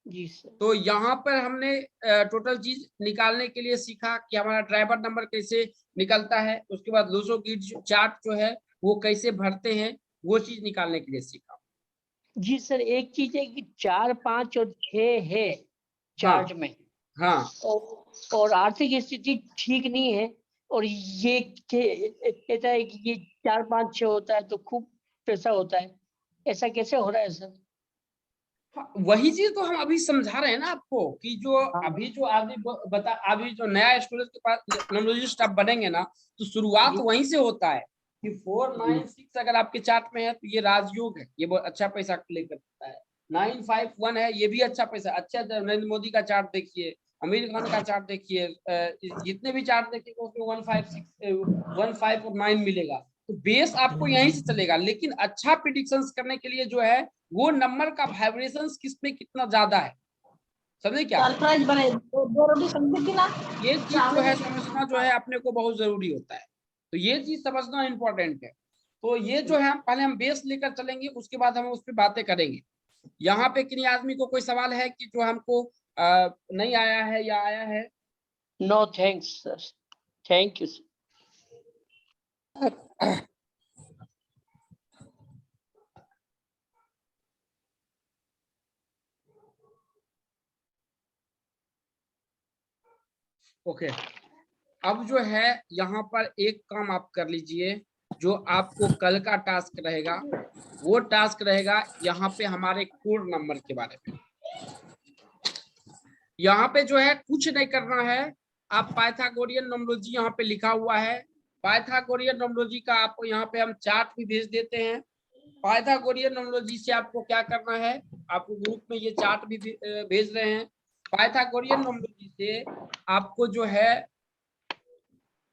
जी सर। तो यहाँ पर हमने टोटल चीज निकालने के लिए सीखा कि हमारा ड्राइवर नंबर कैसे निकलता है। उसके बाद लोसो ग्रिड चार्ट जो है वो कैसे भरते हैं, वो चीज निकालने के लिए सीखा। जी सर, एक चीज है कि 4, 5 और 6 है चार्ट में, हाँ और आर्थिक स्थिति ठीक नहीं है, और ये कहता है कि ये 4, 5, 6 होता है तो खूब पैसा होता है। ऐसा कैसे हो रहा है सर? हाँ, वही चीज तो हम अभी समझा रहे हैं ना आपको कि जो अभी जो आदमी बता, अभी जो नया स्टूडेंट के पास न्यूमरोलॉजिस्ट आप बनेंगे ना तो शुरुआत वहीं से होता है कि 4, 9, 6 अगर आपके चार्ट में है तो ये राजयोग है, ये बहुत अच्छा पैसा क्लिक करता है। 9, 5, 1 है, ये भी अच्छा पैसा। अच्छा, नरेंद्र मोदी का चार्ट देखिए, आमिर खान का चार्ट देखिए, जितने भी चार्ट देखिएगा उसमें 1, 5, 6, 1, 5 और 9 मिलेगा। तो बेस आपको यहीं से चलेगा। लेकिन अच्छा प्रिडिक्शंस करने के लिए जो है वो नंबर का वाइब्रेशंस किसमें कितना ज्यादा है, समझे क्या? ये चीज जो है समझना जो है अपने को बहुत जरूरी होता है। तो ये चीज समझना इम्पोर्टेंट है। तो ये जो है पहले हम बेस लेकर चलेंगे, उसके बाद हम उस पर बातें करेंगे। यहाँ पे किन्हीं आदमी को कोई सवाल है कि जो हमको नहीं आया है या आया है? No thanks sir, thank you sir. Okay, अब जो है यहाँ पर एक काम आप कर लीजिए। जो आपको कल का टास्क रहेगा वो टास्क रहेगा यहाँ पे हमारे कोड नंबर के बारे में। यहाँ पे जो है कुछ नहीं करना है। आप पाइथागोरियन न्यूमरोलॉजी यहाँ पे लिखा हुआ है। पाइथागोरियन न्यूमरोलॉजी का आपको यहाँ पे हम चार्ट भी भेज देते हैं। पाइथागोरियन न्यूमरोलॉजी से आपको क्या करना है, आपको ग्रुप में ये चार्ट भी भेज रहे हैं। पाइथागोरियन न्यूमरोलॉजी से आपको जो है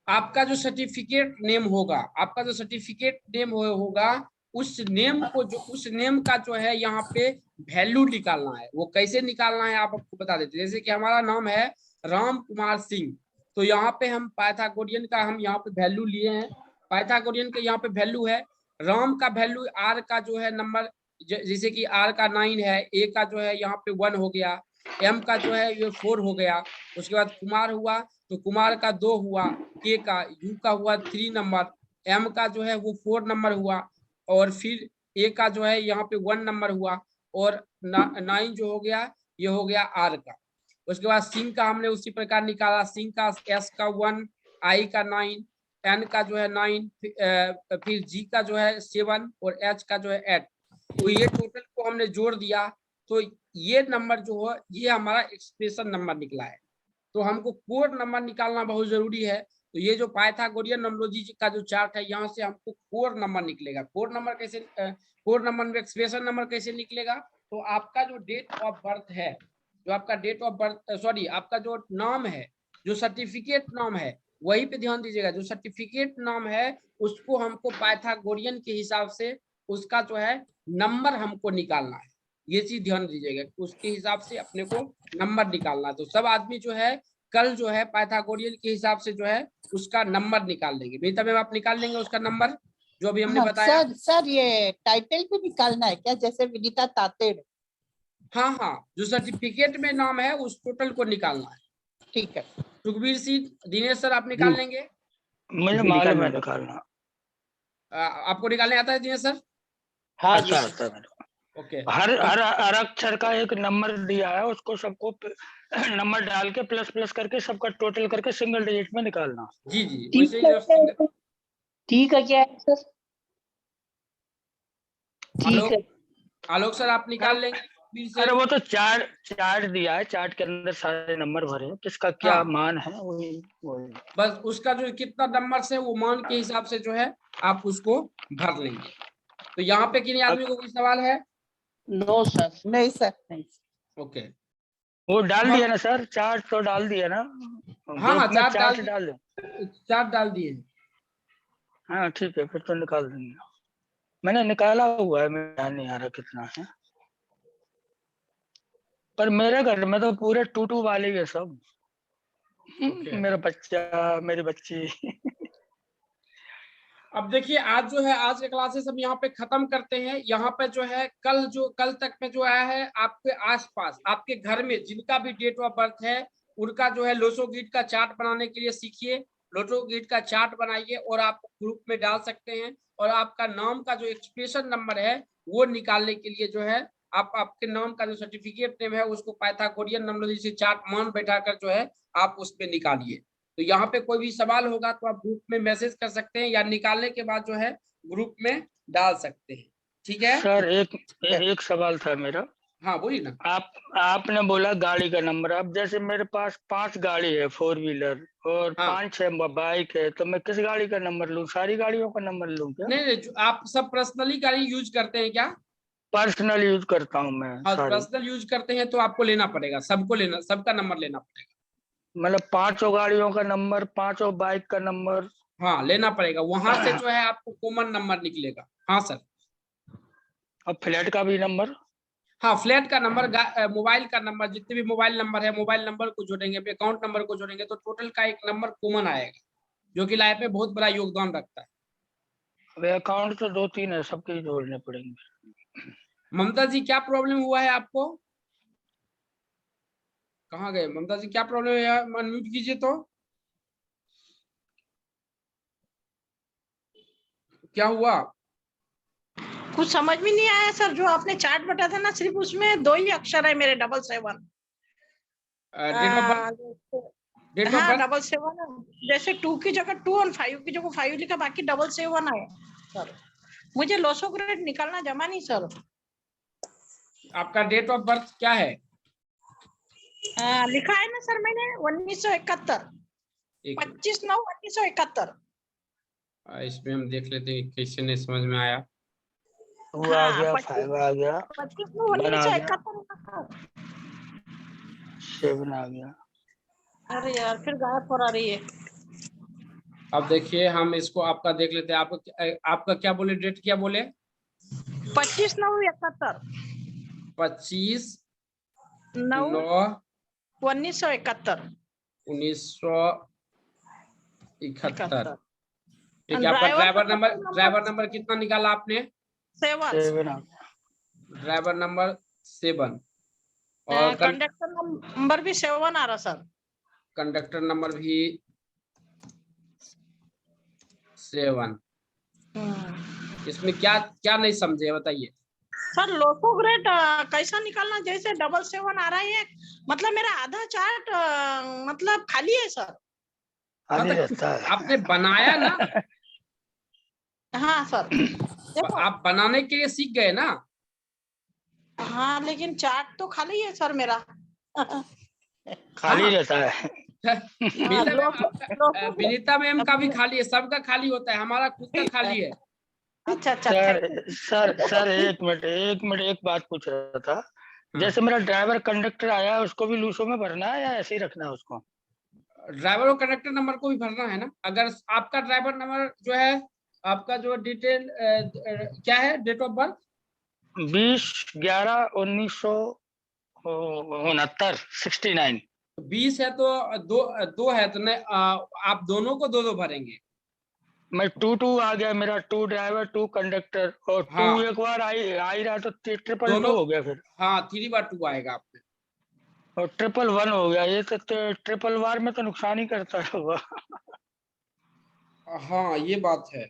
आपका जो सर्टिफिकेट नेम होगा, आपका जो सर्टिफिकेट नेम होगा उस नेम को, जो उस नेम का जो है यहाँ पे वैल्यू निकालना है। वो कैसे निकालना है आप आपको बता देते। जैसे कि हमारा नाम है राम कुमार सिंह, तो यहाँ पे हम पाइथागोरियन का हम यहाँ पे वैल्यू लिए हैं। पाइथागोरियन का यहाँ पे वैल्यू है, राम का वैल्यू आर का जो है नंबर, जैसे कि आर का 9 है, ए का जो है यहाँ पे 1 हो गया, एम का जो है ये 4 हो गया। उसके बाद कुमार हुआ तो कुमार का 2 हुआ, के का, यू का हुआ 3 नंबर, एम का जो है वो 4 नंबर हुआ, और फिर ए का जो है यहाँ पे 1 नंबर हुआ, और 9 जो हो गया ये हो गया आर का। उसके बाद सिंह का हमने उसी प्रकार निकाला। सिंह का एस का 1, आई का 9, एन का जो है 9, फिर जी का जो है 7 और एच का जो है 8। तो ये टोटल को हमने जोड़ दिया तो ये नंबर जो है ये हमारा एक्सप्रेशन नंबर निकला है। तो हमको कोड नंबर निकालना बहुत जरूरी है। तो ये जो पाइथागोरियन नंबरोलॉजी का जो चार्ट है, यहाँ से हमको कोड नंबर निकलेगा। कोड नंबर कैसे, कोड नंबर में एक्सप्रेशन नंबर कैसे निकलेगा? तो आपका जो डेट ऑफ बर्थ है, जो आपका डेट ऑफ बर्थ, सॉरी आपका जो नाम है, जो सर्टिफिकेट नाम है, वही पे ध्यान दीजिएगा। जो सर्टिफिकेट नाम है उसको हमको पाइथागोरियन के हिसाब से उसका जो है नंबर हमको निकालना है। ये चीज ध्यान दीजिएगा, उसके हिसाब से अपने को नंबर निकालना है। तो सब आदमी जो है कल जो है पाइथागोरियन के हिसाब से जो है उसका नंबर निकाल लेंगे। बेटा मैम आप निकाल लेंगे उसका नंबर जो अभी हमने हाँ, बताया? सर ये टाइटल भी निकालना है क्या, जैसे विनीता तातेड़? हाँ हाँ, जो सर्टिफिकेट में नाम है उस टोटल को निकालना है। ठीक है। सुखबीर सिंह, दिनेश सर आप निकाल लेंगे? मुझे जी, मालूम है निकालना। निकालना। आपको निकालने आता है दिनेश सर? हाँ जी अच्छा सर। आता है मेरे को। ओके, हर अक्षर का एक नंबर दिया है, उसको सबको नंबर डाल के प्लस प्लस करके सबका टोटल करके सिंगल डिजिट में निकालना। जी जी, ठीक वैसे ही है, ठीक है क्या है सर? ठीक है। आलोक सर आप निकाल लेंगे फिर से? अरे वो तो चार्ट दिया है, चार्ट के अंदर सारे नंबर भरे हैं, किसका क्या हाँ। मान है वही वही। बस उसका जो कितना नंबर से वो मान के हिसाब से जो है आप उसको भर लेंगे। तो यहाँ पे किन्हीं आदमी को कोई सवाल है? No sir. नहीं सर, नहीं। ओके, वो डाल हाँ। दिया ना सर, चार्ट तो डाल दिया ना हाँ ग्रुप में, चार्ट दिए। डाल दे। चार्ट डाल दिए हैं। हाँ ठीक है, फिर तो निकाल देंगे। मैंने निकाला हुआ है, मेरे ध्यान नहीं आ रहा कितना है, पर मेरे घर में तो पूरे 2-2 वाले ही है सब। ओके। मेरा बच्चा, मेरी बच्ची। अब देखिए आज जो है, आज के क्लासेस हम यहाँ पे खत्म करते हैं। यहाँ पे जो है कल तक में जो आया है आपके आसपास आपके घर में जिनका भी डेट ऑफ बर्थ है उनका जो है लोसो गिट का चार्ट बनाने के लिए सीखिए। लोसो गिट का चार्ट बनाइए और आप ग्रुप में डाल सकते हैं। और आपका नाम का जो एक्सप्रेशन नंबर है वो निकालने के लिए जो है आप आपके नाम का जो सर्टिफिकेट नेम है उसको पाइथागोरियन नंबरोलॉजी से चार्ट मान बैठाकर जो है आप उस पे निकालिए। तो यहाँ पे कोई भी सवाल होगा तो आप ग्रुप में मैसेज कर सकते हैं या निकालने के बाद जो है ग्रुप में डाल सकते हैं। ठीक है सर एक सवाल था मेरा। हाँ बोलिए ना। आपने बोला गाड़ी का नंबर। अब जैसे मेरे पास 5 गाड़ी है 4 व्हीलर और हाँ। 5-6 बाइक है, तो मैं किस गाड़ी का नंबर लूं? सारी गाड़ियों का नंबर लूं क्या? नहीं, आप सब पर्सनली गाड़ी यूज करते हैं क्या? पर्सनल यूज करता हूं मैं हाँ, सारी। पर्सनल यूज करते हैं तो आपको लेना पड़ेगा, सबको लेना, सबका नंबर लेना पड़ेगा। मतलब 5 गाड़ियों का नंबर, 5 बाइक का नंबर। हाँ लेना पड़ेगा, वहां से जो है आपको कॉमन नंबर निकलेगा। हाँ सर। और फ्लैट का भी नंबर? हाँ, फ्लैट का नंबर, मोबाइल का नंबर, जितने भी मोबाइल नंबर है, मोबाइल नंबर को जोड़ेंगे, अकाउंट नंबर को जोड़ेंगे तो टोटल का एक नंबर कॉमन आएगा, जो कि लाइफ में बहुत बड़ा योगदान रखता है। वे अकाउंट तो 2-3 है, सबके जोड़ने पड़ेंगे। ममता जी क्या प्रॉब्लम हुआ है आपको? कहाँ गए ममता जी? क्या प्रॉब्लम है? अनम्यूट कीजिए तो। क्या हुआ? कुछ समझ में नहीं आया सर, जो आपने चार्ट बताया था ना, सिर्फ उसमें 2 ही अक्षर है मेरे, 777। Date of birth? Date of हाँ बर्थ 777, जैसे 2 की जगह 2 और 5 की जगह 5 लिखा, बाकी 777 है सर। मुझे लोसो ग्रेड निकालना जमा नहीं सर। आपका डेट ऑफ बर्थ क्या है? लिखा है ना सर मैंने 1971, 25/9/1971। इसमें हम देख लेते हैं कैसे नहीं समझ में आया। वो आ गया, 5 आ गया, 25/9/1971। 7 आ गया। अरे यार फिर गायब हो रही है। अब देखिए हम इसको आपका देख लेते हैं। आपका क्या बोले, डेट क्या बोले? 25/9/71। 25/9/1971। 1971। ठीक है, आपका ड्राइवर नंबर कितना निकाला आपने? 7। 7 आ गया। ड्राइवर नंबर 7 और कंडक्टर नंबर भी 7 आ रहा सर। कंडक्टर नंबर भी 7। इसमें क्या क्या नहीं समझे बताइए। सर लोको ग्रेड कैसा निकालना? जैसे 777 आ रहा है, मतलब मेरा आधा चार्ट मतलब खाली है सर। खाली रहता है। आपने बनाया ना? हाँ सर। देखो आप बनाने के लिए सीख गए ना? हाँ, लेकिन चार्ट तो खाली है सर मेरा। खाली रहता है। विनीता मैम का भी खाली है, सबका खाली होता है, हमारा खुद का खाली है। अच्छा अच्छा सर एक मिनट एक बात पूछ रहा था। जैसे मेरा ड्राइवर कंडक्टर आया, उसको भी लूसो में भरना है या ऐसे ही रखना है उसको? ड्राइवर और कंडक्टर नंबर को भी भरना है ना। अगर आपका ड्राइवर नंबर जो है, आपका जो डिटेल क्या है, डेट ऑफ बर्थ 20/11/1969 69। 20 है तो दो है तो नहीं, आप दोनों को दो भरेंगे। मैं 2 आ गया मेरा, 2 ड्राइवर 2 कंडक्टर, और 2 हाँ। एक बार आ ही रहा तो 3 दोनों हो गया फिर। हाँ 3/2 आएगा आपने। और 1 हो गया। ये तो 1 में तो नुकसान ही करता है वो। हाँ ये बात है।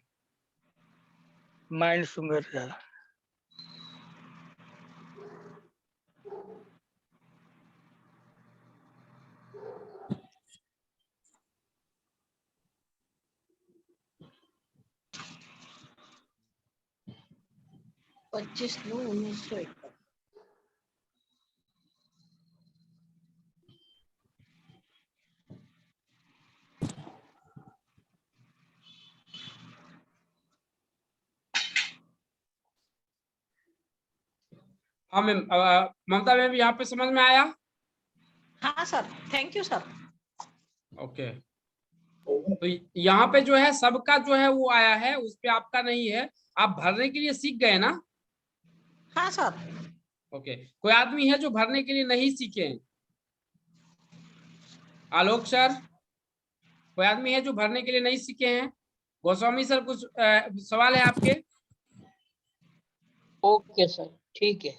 माइंड सुंगर है। पच्चीस 9/1991। हाँ मैम, ममता मैम यहाँ पे समझ में आया? हाँ sir, thank you sir. Okay, तो यहाँ पे जो है सबका जो है वो आया है, उस पे आपका नहीं है। आप भरने के लिए सीख गए ना? हाँ सर। ओके, कोई आदमी है जो भरने के लिए नहीं सीखे हैं? आलोक सर, कोई आदमी है जो भरने के लिए नहीं सीखे हैं? गोस्वामी सर, कुछ सवाल है आपके? ओके सर, ठीक है।